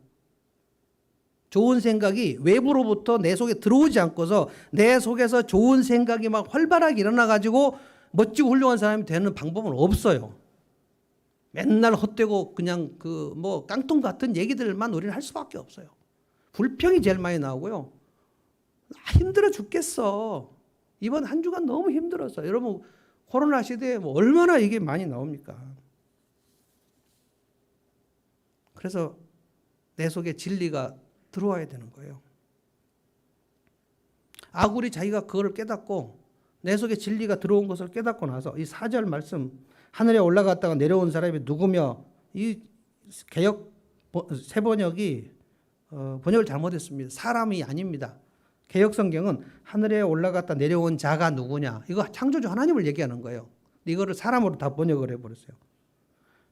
좋은 생각이 외부로부터 내 속에 들어오지 않고서 내 속에서 좋은 생각이 막 활발하게 일어나가지고 멋지고 훌륭한 사람이 되는 방법은 없어요. 맨날 헛되고 그냥 깡통 같은 얘기들만 우리는 할 수밖에 없어요. 불평이 제일 많이 나오고요. 힘들어 죽겠어. 이번 한 주간 너무 힘들었어. 여러분 코로나 시대에 얼마나 이게 많이 나옵니까? 그래서 내 속에 진리가 들어와야 되는 거예요. 아굴이 자기가 그거를 깨닫고 내 속에 진리가 들어온 것을 깨닫고 나서 이 4절 말씀 하늘에 올라갔다가 내려온 사람이 누구며 이 개역 새 번역이 번역을 잘못했습니다. 사람이 아닙니다. 개역 성경은 하늘에 올라갔다 내려온 자가 누구냐 이거 창조주 하나님을 얘기하는 거예요. 이거를 사람으로 다 번역을 해버렸어요.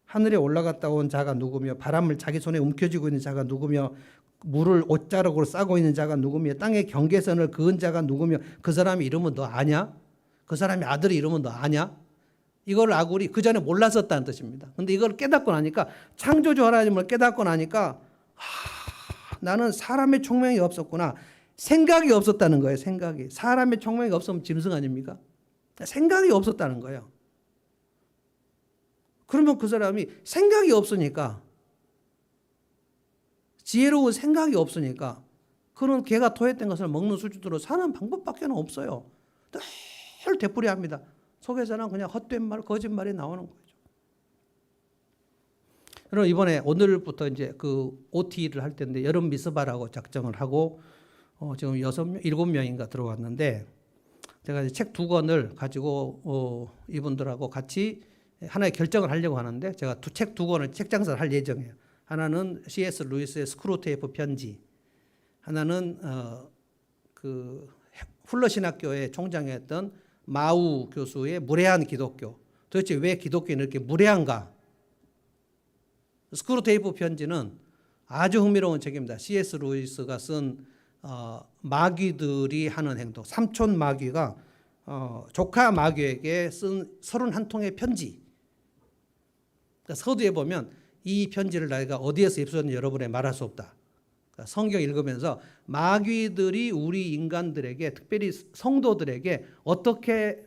하늘에 올라갔다 온 자가 누구며 바람을 자기 손에 움켜쥐고 있는 자가 누구며 물을 옷자락으로 싸고 있는 자가 누구며 땅의 경계선을 그은 자가 누구며 그 사람의 이름은 너 아냐? 그 사람의 아들의 이름은 너 아냐? 이걸 아굴이 그 전에 몰랐었다는 뜻입니다. 근데 이걸 깨닫고 나니까 창조주 하나님을 깨닫고 나니까 나는 사람의 총명이 없었구나. 생각이 없었다는 거예요. 생각이. 사람의 총명이 없으면 짐승 아닙니까? 생각이 없었다는 거예요. 그러면 그 사람이 생각이 없으니까, 지혜로운 생각이 없으니까 그런 개가 토했던 것을 먹는 수준으로 사는 방법밖에 없어요. 늘 되풀이합니다. 속에서는 그냥 헛된 말, 거짓말이 나오는 거죠. 그럼 이번에 오늘부터 이제 그 OT를 할 텐데 여름 미스바라고 작정을 하고 지금 7명인가 들어왔는데 제가 책 2권을 가지고 이분들하고 같이 하나의 결정을 하려고 하는데 제가 책 2권을 책 장사를 할 예정이에요. 하나는 C.S. 루이스의 스크루테이프 편지, 하나는 그 훌러 신학교의 총장이었던 마우 교수의 무례한 기독교. 도대체 왜 기독교는 이렇게 무례한가? 스크루테이프 편지는 아주 흥미로운 책입니다. C.S. 루이스가 쓴 마귀들이 하는 행동, 삼촌 마귀가 조카 마귀에게 쓴 31통의 편지. 그러니까 서두에 보면 이 편지를 내가 어디에서 입수했는지 여러분에 말할 수 없다. 그러니까 성경 읽으면서 마귀들이 우리 인간들에게, 특별히 성도들에게 어떻게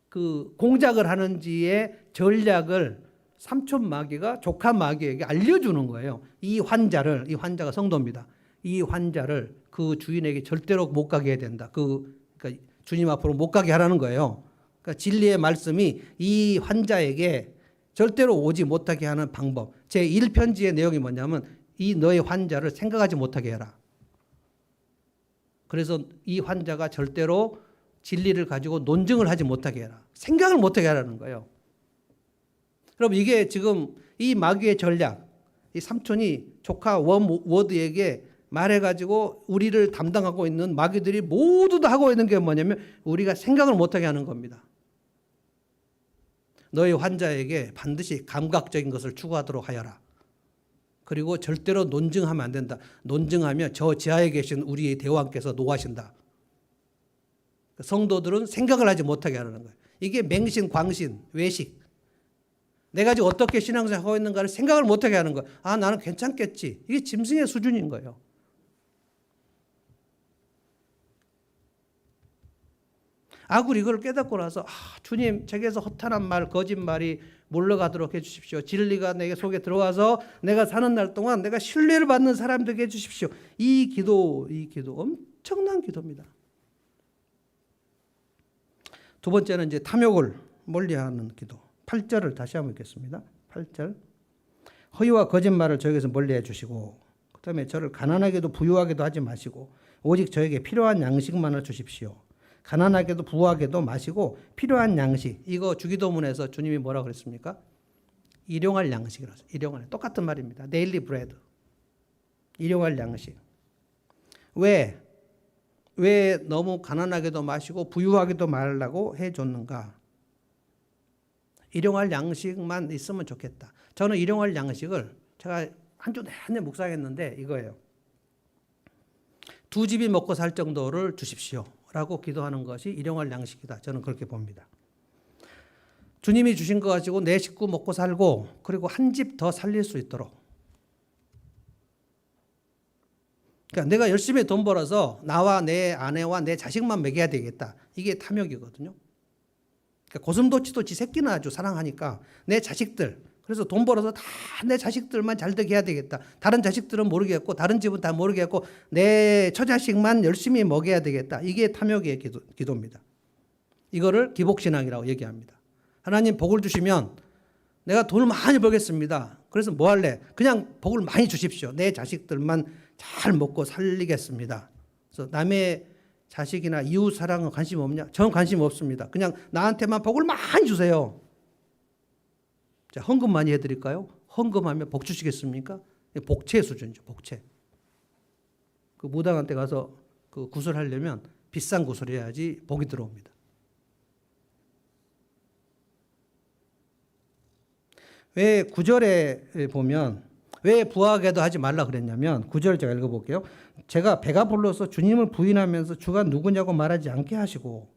그 공작을 하는지의 전략을 삼촌 마귀가 조카 마귀에게 알려주는 거예요. 이 환자가 성도입니다. 이 환자를 그 주인에게 절대로 못 가게 해야 된다. 그러니까 주님 앞으로 못 가게 하라는 거예요. 그러니까 진리의 말씀이 이 환자에게 절대로 오지 못하게 하는 방법. 제 1편지의 내용이 뭐냐면 이 너의 환자를 생각하지 못하게 해라. 그래서 이 환자가 절대로 진리를 가지고 논증을 하지 못하게 해라. 생각을 못하게 하라는 거예요. 그럼 이게 지금 이 마귀의 전략, 이 삼촌이 조카 워드에게 말해가지고 우리를 담당하고 있는 마귀들이 모두 다 하고 있는 게 뭐냐면 우리가 생각을 못하게 하는 겁니다. 너희 환자에게 반드시 감각적인 것을 추구하도록 하여라. 그리고 절대로 논증하면 안 된다. 논증하면 저 지하에 계신 우리의 대왕께서 노하신다. 성도들은 생각을 하지 못하게 하는 거예요. 이게 맹신, 광신, 외식. 내가 지금 어떻게 신앙생활하고 있는가를 생각을 못하게 하는 거예요. 아, 나는 괜찮겠지. 이게 짐승의 수준인 거예요. 악을 이걸 깨닫고 나서 주님 제게서 허탄한 말, 거짓말이 물러가도록 해주십시오. 진리가 내게 속에 들어와서 내가 사는 날 동안 내가 신뢰를 받는 사람 되게 해주십시오. 이 기도 엄청난 기도입니다. 두 번째는 이제 탐욕을 멀리하는 기도. 8절을 다시 한번 읽겠습니다. 8절. 허위와 거짓말을 저에게서 멀리해 주시고 그다음에 저를 가난하게도 부유하게도 하지 마시고 오직 저에게 필요한 양식만을 주십시오. 가난하게도 부하게도 마시고 필요한 양식. 이거 주기도문에서 주님이 뭐라고 그랬습니까? 일용할 양식이라서. 일용할. 똑같은 말입니다. 데일리 브레드. 일용할 양식. 왜 너무 가난하게도 마시고 부유하게도 말라고 해줬는가? 일용할 양식만 있으면 좋겠다. 저는 일용할 양식을 제가 한 주 내내 묵상했는데 이거예요. 2집이 먹고 살 정도를 주십시오. 라고 기도하는 것이 일용할 양식이다. 저는 그렇게 봅니다. 주님이 주신 거 가지고 내 식구 먹고 살고 그리고 한 집 더 살릴 수 있도록. 그러니까 내가 열심히 돈 벌어서 나와 내 아내와 내 자식만 먹여야 되겠다. 이게 탐욕이거든요. 그러니까 고슴도치도 지 새끼는 아주 사랑하니까 내 자식들, 그래서 돈 벌어서 다 내 자식들만 잘 되게 해야 되겠다. 다른 자식들은 모르겠고 다른 집은 다 모르겠고 내 처자식만 열심히 먹여야 되겠다. 이게 탐욕의 기도입니다. 이거를 기복신앙이라고 얘기합니다. 하나님 복을 주시면 내가 돈을 많이 벌겠습니다. 그래서 뭐 할래? 그냥 복을 많이 주십시오. 내 자식들만 잘 먹고 살리겠습니다. 그래서 남의 자식이나 이웃 사랑은 관심 없냐? 저는 관심 없습니다. 그냥 나한테만 복을 많이 주세요. 자, 헌금 많이 해드릴까요? 헌금하면 복 주시겠습니까? 복채 수준이죠. 복채. 그 무당한테 가서 그 구슬하려면 비싼 구슬해야지 복이 들어옵니다. 왜 9절에 보면 왜 부하게도 하지 말라 그랬냐면 9절 제가 읽어볼게요. 제가 배가 불러서 주님을 부인하면서 주가 누구냐고 말하지 않게 하시고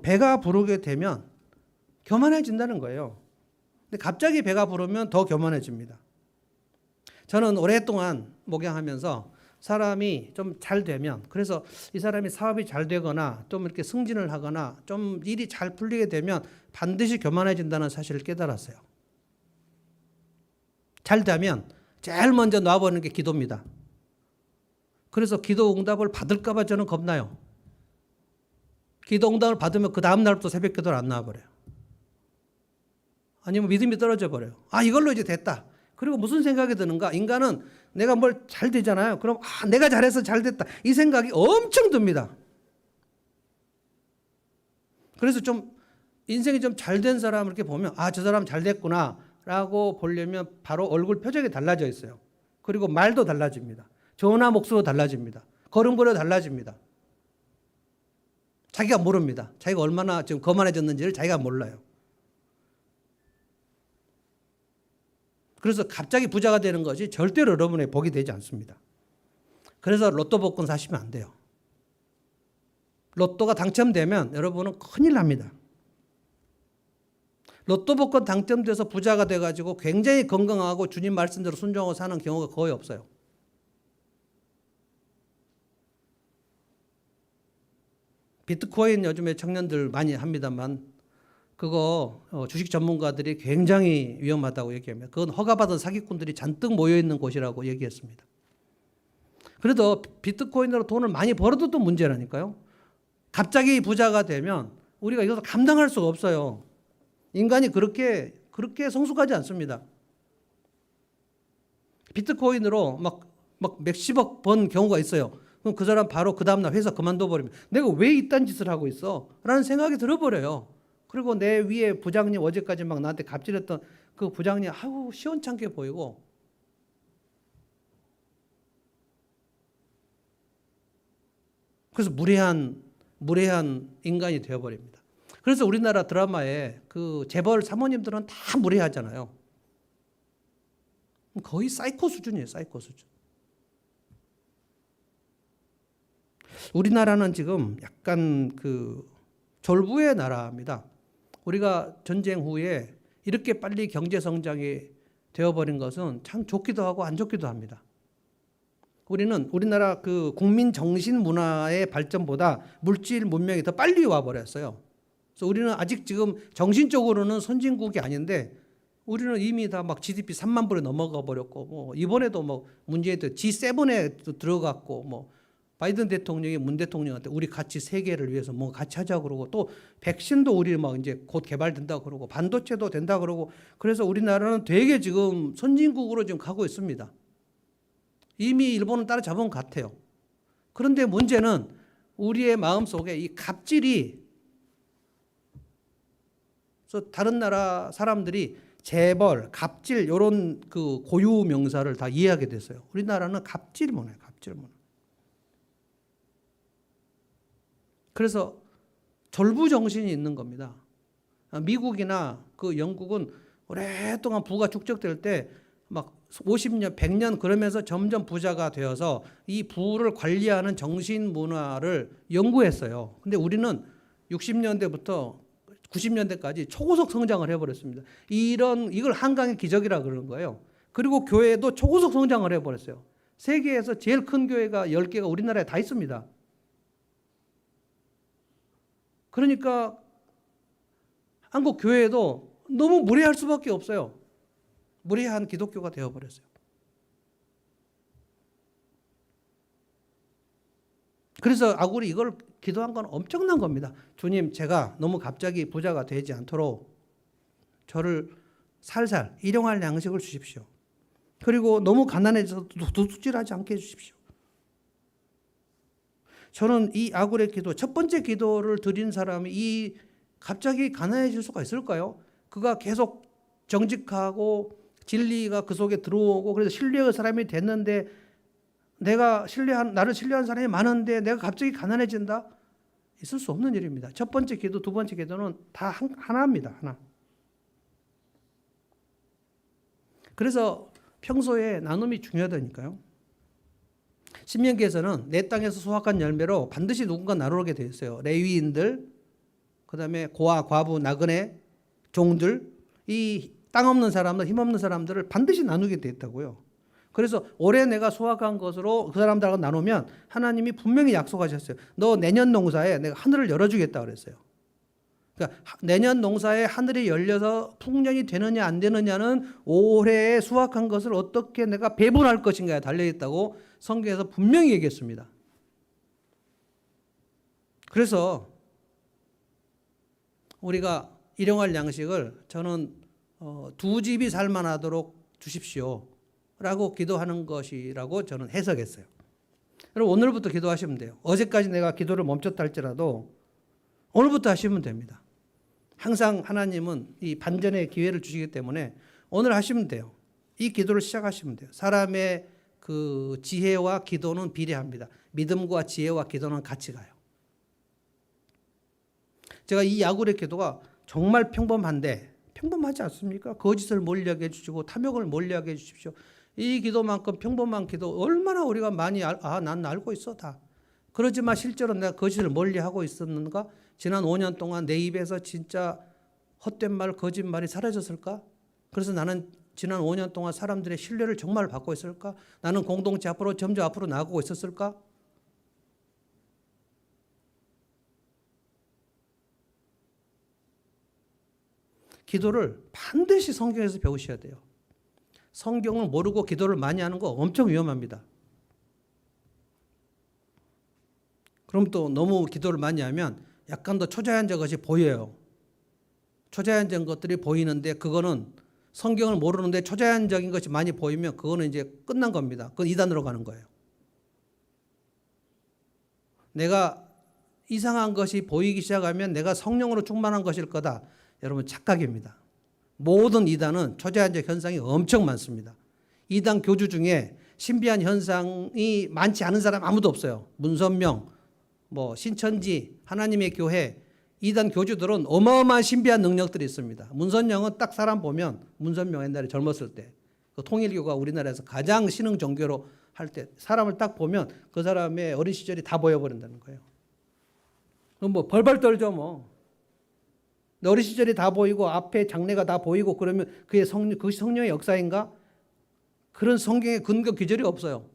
배가 부르게 되면 교만해진다는 거예요. 근데 갑자기 배가 부르면 더 교만해집니다. 저는 오랫동안 목양하면서 사람이 좀 잘 되면, 그래서 이 사람이 사업이 잘 되거나 좀 이렇게 승진을 하거나 좀 일이 잘 풀리게 되면 반드시 교만해진다는 사실을 깨달았어요. 잘 되면 제일 먼저 놔버리는 게 기도입니다. 그래서 기도 응답을 받을까 봐 저는 겁나요. 기도 응답을 받으면 그 다음 날부터 새벽 기도를 안 나와버려요. 아니면 믿음이 떨어져 버려요. 아, 이걸로 이제 됐다. 그리고 무슨 생각이 드는가? 인간은 내가 뭘 잘 되잖아요. 그럼 내가 잘해서 잘 됐다. 이 생각이 엄청 듭니다. 그래서 좀 인생이 좀 잘 된 사람을 이렇게 보면 저 사람 잘 됐구나 라고 보려면 바로 얼굴 표정이 달라져 있어요. 그리고 말도 달라집니다. 전화 목소리도 달라집니다. 걸음걸이도 달라집니다. 자기가 모릅니다. 자기가 얼마나 지금 거만해졌는지를 자기가 몰라요. 그래서 갑자기 부자가 되는 것이 절대로 여러분의 복이 되지 않습니다. 그래서 로또 복권 사시면 안 돼요. 로또가 당첨되면 여러분은 큰일 납니다. 로또 복권 당첨돼서 부자가 돼가지고 굉장히 건강하고 주님 말씀대로 순종하고 사는 경우가 거의 없어요. 비트코인 요즘에 청년들 많이 합니다만 그거 주식 전문가들이 굉장히 위험하다고 얘기합니다. 그건 허가받은 사기꾼들이 잔뜩 모여있는 곳이라고 얘기했습니다. 그래도 비트코인으로 돈을 많이 벌어도 또 문제라니까요. 갑자기 부자가 되면 우리가 이것을 감당할 수가 없어요. 인간이 그렇게 성숙하지 않습니다. 비트코인으로 막 몇십억 번 경우가 있어요. 그럼 그 사람 바로 그 다음날 회사 그만둬 버리면 내가 왜 이딴 짓을 하고 있어? 라는 생각이 들어버려요. 그리고 내 위에 부장님 어제까지 막 나한테 갑질했던 그 부장님 시원찮게 보이고 그래서 무례한 인간이 되어버립니다. 그래서 우리나라 드라마에 그 재벌 사모님들은 다 무례하잖아요. 거의 사이코 수준이에요. 사이코 수준. 우리나라는 지금 약간 그 졸부의 나라입니다. 우리가 전쟁 후에 이렇게 빨리 경제 성장이 되어버린 것은 참 좋기도 하고 안 좋기도 합니다. 우리나라 그 국민 정신 문화의 발전보다 물질 문명이 더 빨리 와버렸어요. 그래서 우리는 아직 지금 정신적으로는 선진국이 아닌데 우리는 이미 다 막 GDP 3만 불에 넘어가 버렸고 뭐 이번에도 뭐 문재인도 G7에 들어갔고 뭐 바이든 대통령이 문 대통령한테 우리 같이 세계를 위해서 뭐 같이 하자 그러고 또 백신도 우리 막 이제 곧 개발된다 그러고 반도체도 된다 그러고 그래서 우리나라는 되게 지금 선진국으로 지금 가고 있습니다. 이미 일본은 따라잡은 것 같아요. 그런데 문제는 우리의 마음속에 이 갑질이 그래서 다른 나라 사람들이 재벌, 갑질 이런 그 고유 명사를 다 이해하게 됐어요. 우리나라는 갑질 문화예요. 갑질 문화. 그래서 졸부 정신이 있는 겁니다. 미국이나 그 영국은 오랫동안 부가 축적될 때 막 50년, 100년 그러면서 점점 부자가 되어서 이 부를 관리하는 정신 문화를 연구했어요. 근데 우리는 60년대부터 90년대까지 초고속 성장을 해버렸습니다. 이걸 한강의 기적이라 그러는 거예요. 그리고 교회도 초고속 성장을 해버렸어요. 세계에서 제일 큰 교회가 10개가 우리나라에 다 있습니다. 그러니까 한국 교회도 너무 무례할 수밖에 없어요. 무례한 기독교가 되어버렸어요. 그래서 아굴이 이걸 기도한 건 엄청난 겁니다. 주님, 제가 너무 갑자기 부자가 되지 않도록 저를 살살 일용할 양식을 주십시오. 그리고 너무 가난해져서 도둑질하지 않게 해주십시오. 저는 이 아굴의 기도, 첫 번째 기도를 드린 사람이 갑자기 가난해질 수가 있을까요? 그가 계속 정직하고 진리가 그 속에 들어오고 그래서 신뢰의 사람이 됐는데 나를 신뢰한 사람이 많은데 내가 갑자기 가난해진다? 있을 수 없는 일입니다. 첫 번째 기도, 두 번째 기도는 다 하나입니다. 하나. 그래서 평소에 나눔이 중요하다니까요. 신명기에서는 내 땅에서 수확한 열매로 반드시 누군가 나누게 되어 있어요. 레위인들, 그 다음에 고아, 과부, 나그네, 종들, 이 땅 없는 사람들, 힘 없는 사람들을 반드시 나누게 되어 있다고요. 그래서 올해 내가 수확한 것으로 그 사람들하고 나누면 하나님이 분명히 약속하셨어요. 너 내년 농사에 내가 하늘을 열어주겠다 그랬어요. 그러니까 내년 농사에 하늘이 열려서 풍년이 되느냐 안 되느냐는 올해에 수확한 것을 어떻게 내가 배분할 것인가에 달려있다고 성경에서 분명히 얘기했습니다. 그래서 우리가 일용할 양식을 저는 두 집이 살만하도록 주십시오 라고 기도하는 것이라고 저는 해석했어요. 여러분 오늘부터 기도하시면 돼요. 어제까지 내가 기도를 멈췄다 할지라도 오늘부터 하시면 됩니다. 항상 하나님은 이 반전의 기회를 주시기 때문에 오늘 하시면 돼요. 이 기도를 시작하시면 돼요. 사람의 그 지혜와 기도는 비례합니다. 믿음과 지혜와 기도는 같이 가요. 제가 이 야굴의 기도가 정말 평범한데 평범하지 않습니까? 거짓을 멀리하게 해주시고 탐욕을 멀리하게 해주십시오. 이 기도만큼 평범한 기도 얼마나 우리가 많이 난 알고 있어 다. 그러지만 실제로 내가 거짓을 멀리하고 있었는가? 지난 5년 동안 내 입에서 진짜 헛된 말, 거짓말이 사라졌을까? 그래서 나는 지난 5년 동안 사람들의 신뢰를 정말 받고 있을까? 나는 공동체 앞으로 점점 앞으로 나아가고 있었을까? 기도를 반드시 성경에서 배우셔야 돼요. 성경을 모르고 기도를 많이 하는 거 엄청 위험합니다. 그럼 또 너무 기도를 많이 하면 약간 더 초자연적 것이 보여요. 초자연적 것들이 보이는데 그거는 성경을 모르는데 초자연적인 것이 많이 보이면 그거는 이제 끝난 겁니다. 그건 이단으로 가는 거예요. 내가 이상한 것이 보이기 시작하면 내가 성령으로 충만한 것일 거다. 여러분 착각입니다. 모든 이단은 초자연적 현상이 엄청 많습니다. 이단 교주 중에 신비한 현상이 많지 않은 사람 아무도 없어요. 문선명, 신천지, 하나님의 교회, 이단 교주들은 어마어마한 신비한 능력들이 있습니다. 문선명은 딱 사람 보면 문선명 옛날에 젊었을 때 그 통일교가 우리나라에서 가장 신흥 종교로 할 때 사람을 딱 보면 그 사람의 어린 시절이 다 보여버린다는 거예요. 그럼 벌벌 떨죠 어린 시절이 다 보이고 앞에 장래가 다 보이고 그러면 그것이 성령의 역사인가? 그런 성경의 근거 기절이 없어요.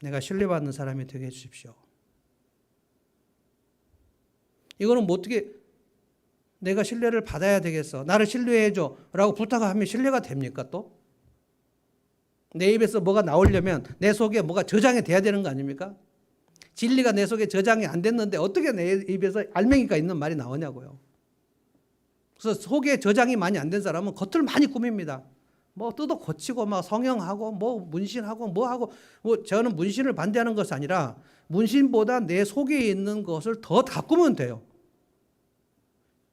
내가 신뢰받는 사람이 되게 해주십시오. 이거는 어떻게 내가 신뢰를 받아야 되겠어. 나를 신뢰해줘 라고 부탁하면 신뢰가 됩니까 또? 내 입에서 뭐가 나오려면 내 속에 뭐가 저장이 돼야 되는 거 아닙니까? 진리가 내 속에 저장이 안 됐는데 어떻게 내 입에서 알맹이가 있는 말이 나오냐고요. 그래서 속에 저장이 많이 안 된 사람은 겉을 많이 꾸밉니다. 뜯어 고치고 성형하고 문신하고 하고 저는 문신을 반대하는 것이 아니라 문신보다 내 속에 있는 것을 더 가꾸면 돼요.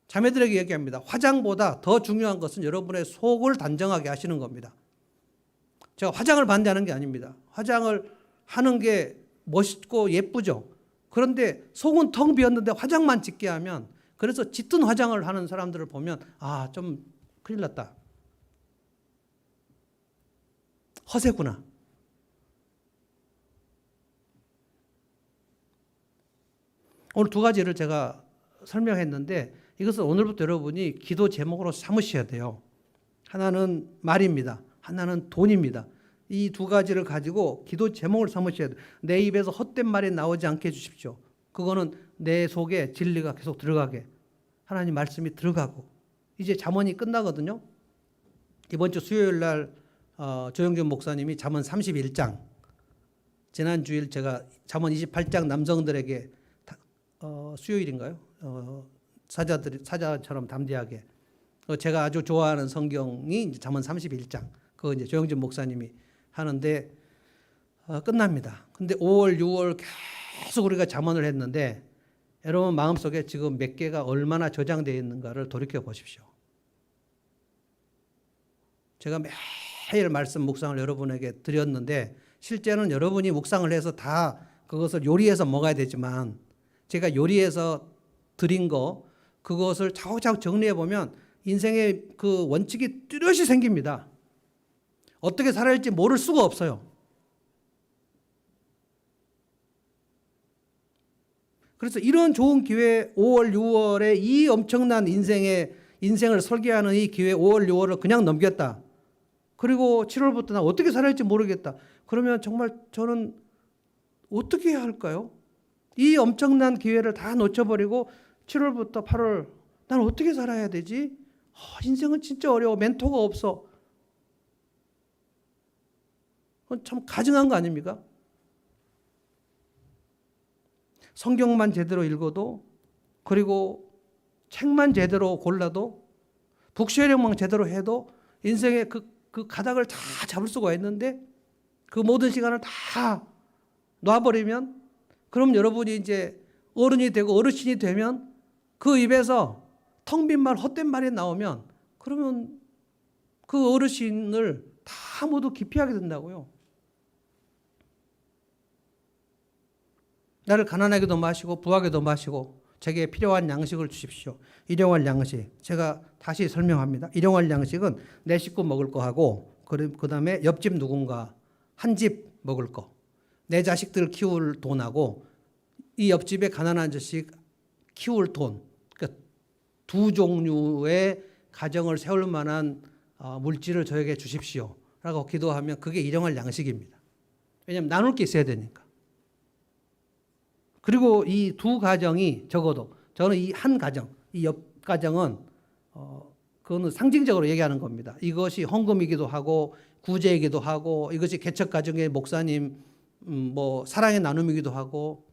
자매들에게 얘기합니다. 화장보다 더 중요한 것은 여러분의 속을 단정하게 하시는 겁니다. 제가 화장을 반대하는 게 아닙니다. 화장을 하는 게 멋있고 예쁘죠. 그런데 속은 텅 비었는데 화장만 짙게 하면 그래서 짙은 화장을 하는 사람들을 보면 좀 큰일 났다. 허세구나. 오늘 두 가지를 제가 설명했는데 이것은 오늘부터 여러분이 기도 제목으로 삼으셔야 돼요. 하나는 말입니다. 하나는 돈입니다. 이 두 가지를 가지고 기도 제목을 삼으셔야 돼요. 내 입에서 헛된 말이 나오지 않게 해주십시오. 그거는 내 속에 진리가 계속 들어가게 하나님 말씀이 들어가고 이제 잠언이 끝나거든요. 이번 주 수요일 날 조영준 목사님이 잠언 31장 지난 주일 제가 잠언 28장 남성들에게 수요일인가요? 사자처럼 담대하게 제가 아주 좋아하는 성경이 이제 잠언 31장 그거 이제 조영준 목사님이 하는데 끝납니다. 근데 5월, 6월 계속 우리가 잠언을 했는데 여러분 마음속에 지금 몇 개가 얼마나 저장되어 있는가를 돌이켜 보십시오. 제가 매일 말씀 묵상을 여러분에게 드렸는데 실제는 여러분이 묵상을 해서 다 그것을 요리해서 먹어야 되지만 제가 요리해서 드린 거 그것을 차곡차곡 정리해 보면 인생의 그 원칙이 뚜렷이 생깁니다. 어떻게 살아야 할지 모를 수가 없어요. 그래서 이런 좋은 기회 5월, 6월에 이 엄청난 인생을 설계하는 이 기회 5월, 6월을 그냥 넘겼다. 그리고 7월부터 나 어떻게 살아야 할지 모르겠다. 그러면 정말 저는 어떻게 해야 할까요? 이 엄청난 기회를 다 놓쳐버리고 7월부터 8월 난 어떻게 살아야 되지? 인생은 진짜 어려워. 멘토가 없어. 그건 참 가증한 거 아닙니까? 성경만 제대로 읽어도, 그리고 책만 제대로 골라도, 북쉐어링만 제대로 해도 인생의 그 가닥을 다 잡을 수가 있는데 그 모든 시간을 다 놔버리면, 그럼 여러분이 이제 어른이 되고 어르신이 되면 그 입에서 텅 빈 말, 헛된 말이 나오면 그러면 그 어르신을 다 모두 기피하게 된다고요. 나를 가난하게도 마시고 부하게도 마시고 제게 필요한 양식을 주십시오. 일용할 양식. 제가 다시 설명합니다. 일용할 양식은 내 식구 먹을 거 하고, 그 다음에 옆집 누군가 한 집 먹을 거, 내 자식들 키울 돈하고 이 옆집에 가난한 자식 키울 돈, 그러니까 두 종류의 가정을 세울 만한 물질을 저에게 주십시오 라고 기도하면 그게 일용할 양식입니다. 왜냐하면 나눌 게 있어야 되니까. 그리고 이 두 가정이 적어도, 저는 이 한 가정, 이 옆 가정은 그거는 상징적으로 얘기하는 겁니다. 이것이 헌금이기도 하고 구제이기도 하고 이것이 개척 가정의 목사님 뭐 사랑의 나눔이기도 하고,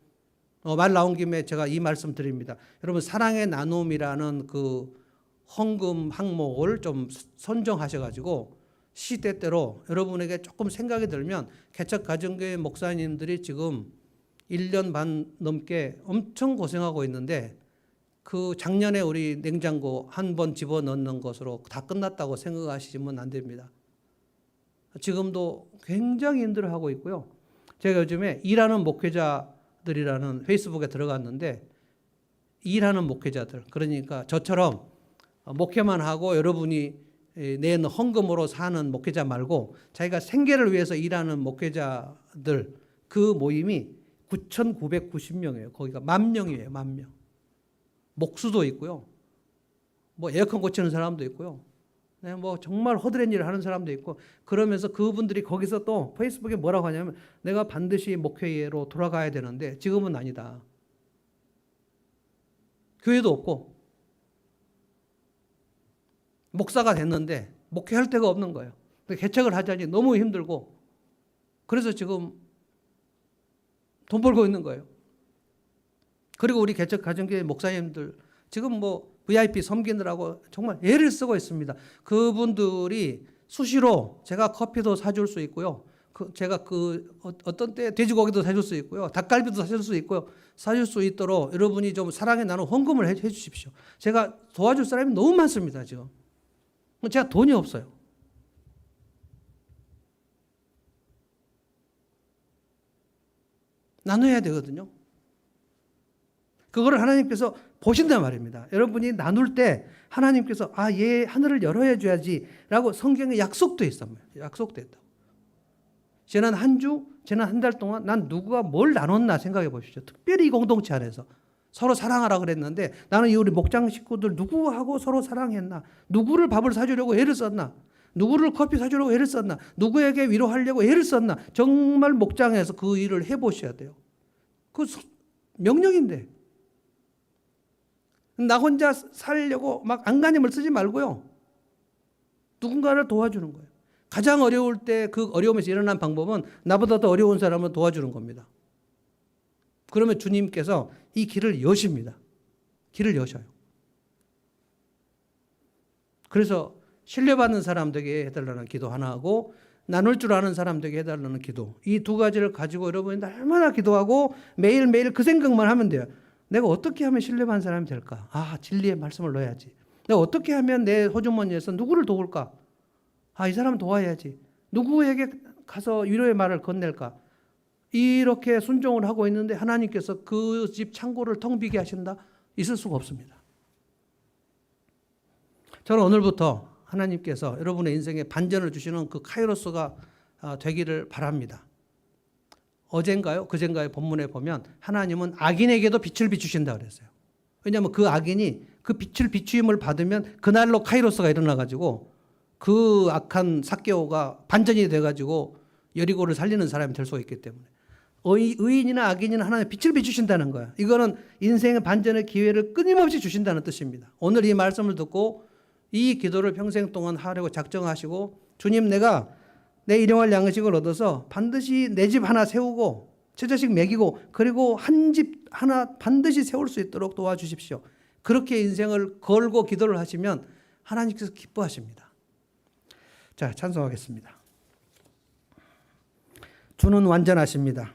말 나온 김에 제가 이 말씀 드립니다. 여러분, 사랑의 나눔이라는 그 헌금 항목을 좀 선정하셔가지고 시대대로 여러분에게 조금 생각이 들면, 개척 가정교회 목사님들이 지금 1년 반 넘게 엄청 고생하고 있는데 그 작년에 우리 냉장고 한 번 집어넣는 것으로 다 끝났다고 생각하시면 안 됩니다. 지금도 굉장히 힘들어하고 있고요. 제가 요즘에 일하는 목회자들이라는 페이스북에 들어갔는데, 일하는 목회자들, 그러니까 저처럼 목회만 하고 여러분이 낸 헌금으로 사는 목회자 말고 자기가 생계를 위해서 일하는 목회자들, 그 모임이 9,990명이에요. 거기가 10,000명이에요. 10,000명. 목수도 있고요. 뭐 에어컨 고치는 사람도 있고요. 뭐 정말 허드렛 일을 하는 사람도 있고, 그러면서 그분들이 거기서 또 페이스북에 뭐라고 하냐면, 내가 반드시 목회로 돌아가야 되는데 지금은 아니다. 교회도 없고 목사가 됐는데 목회할 데가 없는 거예요. 개척을 하자니 너무 힘들고, 그래서 지금 돈 벌고 있는 거예요. 그리고 우리 개척 가정교회 목사님들 지금 뭐 VIP 섬기느라고 정말 애를 쓰고 있습니다. 그분들이 수시로 제가 커피도 사줄 수 있고요. 제가 어떤 때 돼지고기도 사줄 수 있고요. 닭갈비도 사줄 수 있고요. 사줄 수 있도록 여러분이 좀 사랑에 나눈 헌금을 해 주십시오. 제가 도와줄 사람이 너무 많습니다, 지금. 제가 돈이 없어요. 나눠야 되거든요. 그거를 하나님께서 보신단 말입니다. 여러분이 나눌 때 하나님께서 얘 하늘을 열어야 줘야지 라고 성경에 약속도 있어요. 약속도 있다고. 지난 한 달 동안 난 누구가 뭘 나눴나 생각해 보십시오. 특별히 이 공동체 안에서 서로 사랑하라 그랬는데, 나는 이 우리 목장 식구들 누구하고 서로 사랑했나? 누구를 밥을 사주려고 애를 썼나? 누구를 커피 사주려고 애를 썼나? 누구에게 위로하려고 애를 썼나? 정말 목장에서 그 일을 해보셔야 돼요. 그 명령인데. 나 혼자 살려고 막 안간힘을 쓰지 말고요. 누군가를 도와주는 거예요. 가장 어려울 때 그 어려움에서 일어난 방법은 나보다 더 어려운 사람을 도와주는 겁니다. 그러면 주님께서 이 길을 여십니다. 길을 여셔요. 그래서 신뢰받는 사람 되게 해달라는 기도 하나 하고, 나눌 줄 아는 사람 되게 해달라는 기도, 이 두 가지를 가지고 여러분이 날마다 기도하고 매일매일 그 생각만 하면 돼요. 내가 어떻게 하면 신뢰받는 사람이 될까? 진리의 말씀을 넣어야지. 내가 어떻게 하면 내 호주머니에서 누구를 도울까? 이 사람 도와야지. 누구에게 가서 위로의 말을 건넬까? 이렇게 순종을 하고 있는데 하나님께서 그 집 창고를 텅 비게 하신다? 있을 수가 없습니다. 저는 오늘부터 하나님께서 여러분의 인생에 반전을 주시는 그 카이로스가 되기를 바랍니다. 어젠가요? 그젠가요? 본문에 보면 하나님은 악인에게도 빛을 비추신다 그랬어요. 왜냐하면 그 악인이 그 빛을 비추임을 받으면 그날로 카이로스가 일어나가지고 그 악한 삭개오가 반전이 돼가지고 여리고를 살리는 사람이 될 수가 있기 때문에 의인이나 악인이나 하나님 빛을 비추신다는 거야. 이거는 인생의 반전의 기회를 끊임없이 주신다는 뜻입니다. 오늘 이 말씀을 듣고 이 기도를 평생 동안 하려고 작정하시고 주님 내가 내 일용할 양식을 얻어서 반드시 내 집 하나 세우고 처자식 먹이고 그리고 한 집 하나 반드시 세울 수 있도록 도와주십시오. 그렇게 인생을 걸고 기도를 하시면 하나님께서 기뻐하십니다. 자, 찬송하겠습니다. 주는 완전하십니다.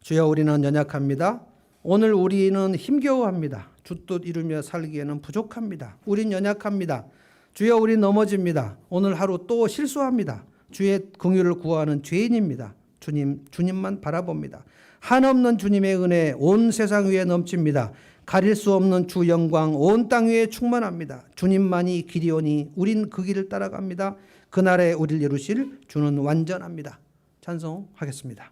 주여 우리는 연약합니다. 오늘 우리는 힘겨워합니다. 주 뜻 이루며 살기에는 부족합니다. 우린 연약합니다. 주여 우린 넘어집니다. 오늘 하루 또 실수합니다. 주의 긍휼을 구하는 죄인입니다. 주님만 바라봅니다. 한없는 주님의 은혜 온 세상 위에 넘칩니다. 가릴 수 없는 주 영광 온 땅 위에 충만합니다. 주님만이 길이오니 우린 그 길을 따라갑니다. 그날에 우리를 이루실 주는 완전합니다. 찬송하겠습니다.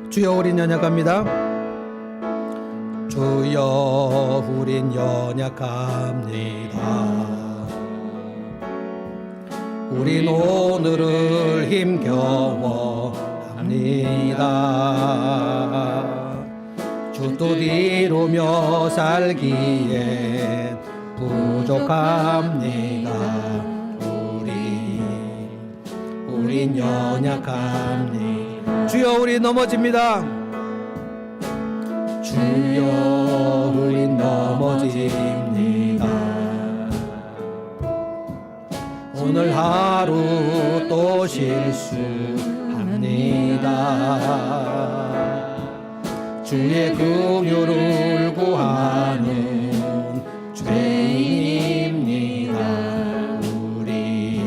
주여 우린 연약합니다. 주여 우린 연약합니다. 우린 오늘을 힘겨워합니다. 주 뜻 이루며 살기에 부족합니다. 우린 연약합니다. 주여 우리 넘어집니다. 주여 우리 넘어집니다. 오늘 하루 또 실수합니다. 주의 긍휼을 구하는 죄인입니다. 우리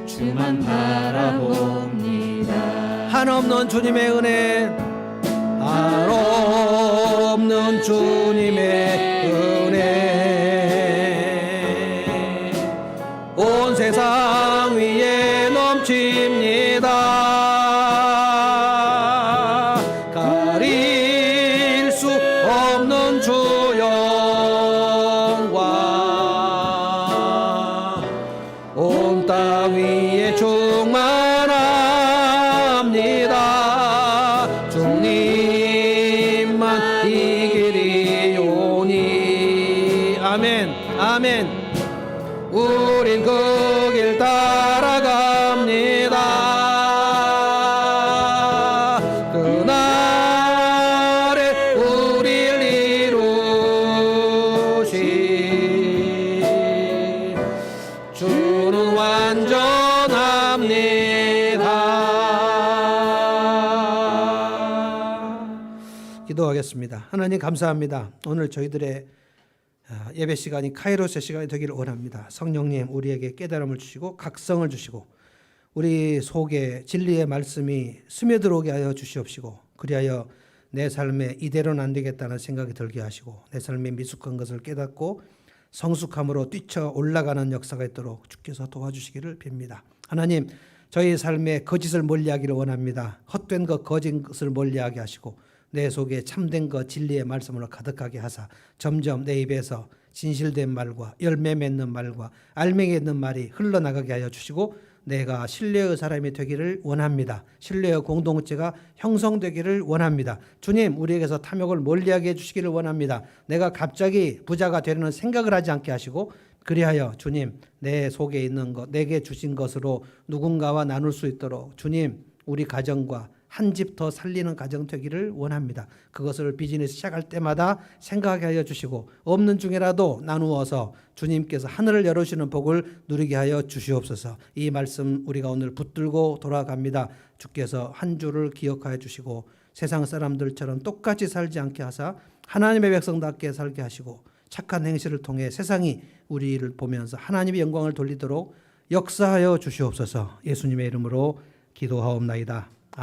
주만 바라봅니다. 한없는 주님의 은혜 한없는 주님의 은혜 온 세상 위에 넘칩니다. 가릴 수 없는 주 영광 온 땅 위에 충만합니다. 주님만 이 길이오니 아멘 아멘. 우린 그 길 따라갑니다. 그날에 우릴 이루시 주는 완전합니다. 기도하겠습니다. 하나님 감사합니다. 오늘 저희들의 예배 시간이 카이로스의 시간이 되기를 원합니다. 성령님 우리에게 깨달음을 주시고 각성을 주시고 우리 속에 진리의 말씀이 스며들어오게 하여 주시옵시고 그리하여 내 삶에 이대로는 안 되겠다는 생각이 들게 하시고 내 삶에 미숙한 것을 깨닫고 성숙함으로 뛰쳐 올라가는 역사가 있도록 주께서 도와주시기를 빕니다. 하나님 저희 삶에 거짓을 멀리하기를 원합니다. 헛된 것 거짓을 멀리하게 하시고 내 속에 참된 것 진리의 말씀으로 가득하게 하사 점점 내 입에서 진실된 말과 열매 맺는 말과 알맹이 있는 말이 흘러나가게 하여 주시고 내가 신뢰의 사람이 되기를 원합니다. 신뢰의 공동체가 형성되기를 원합니다. 주님 우리에게서 탐욕을 멀리하게 해주시기를 원합니다. 내가 갑자기 부자가 되려는 생각을 하지 않게 하시고 그리하여 주님 내 속에 있는 것 내게 주신 것으로 누군가와 나눌 수 있도록 주님 우리 가정과 한 집 더 살리는 가정 되기를 원합니다. 그것을 비즈니스 시작할 때마다 생각하게 하여 주시고 없는 중에라도 나누어서 주님께서 하늘을 열어주시는 복을 누리게 하여 주시옵소서. 이 말씀 우리가 오늘 붙들고 돌아갑니다. 주께서 한 주를 기억하여 주시고 세상 사람들처럼 똑같이 살지 않게 하사 하나님의 백성답게 살게 하시고 착한 행실을 통해 세상이 우리를 보면서 하나님의 영광을 돌리도록 역사하여 주시옵소서. 예수님의 이름으로 기도하옵나이다.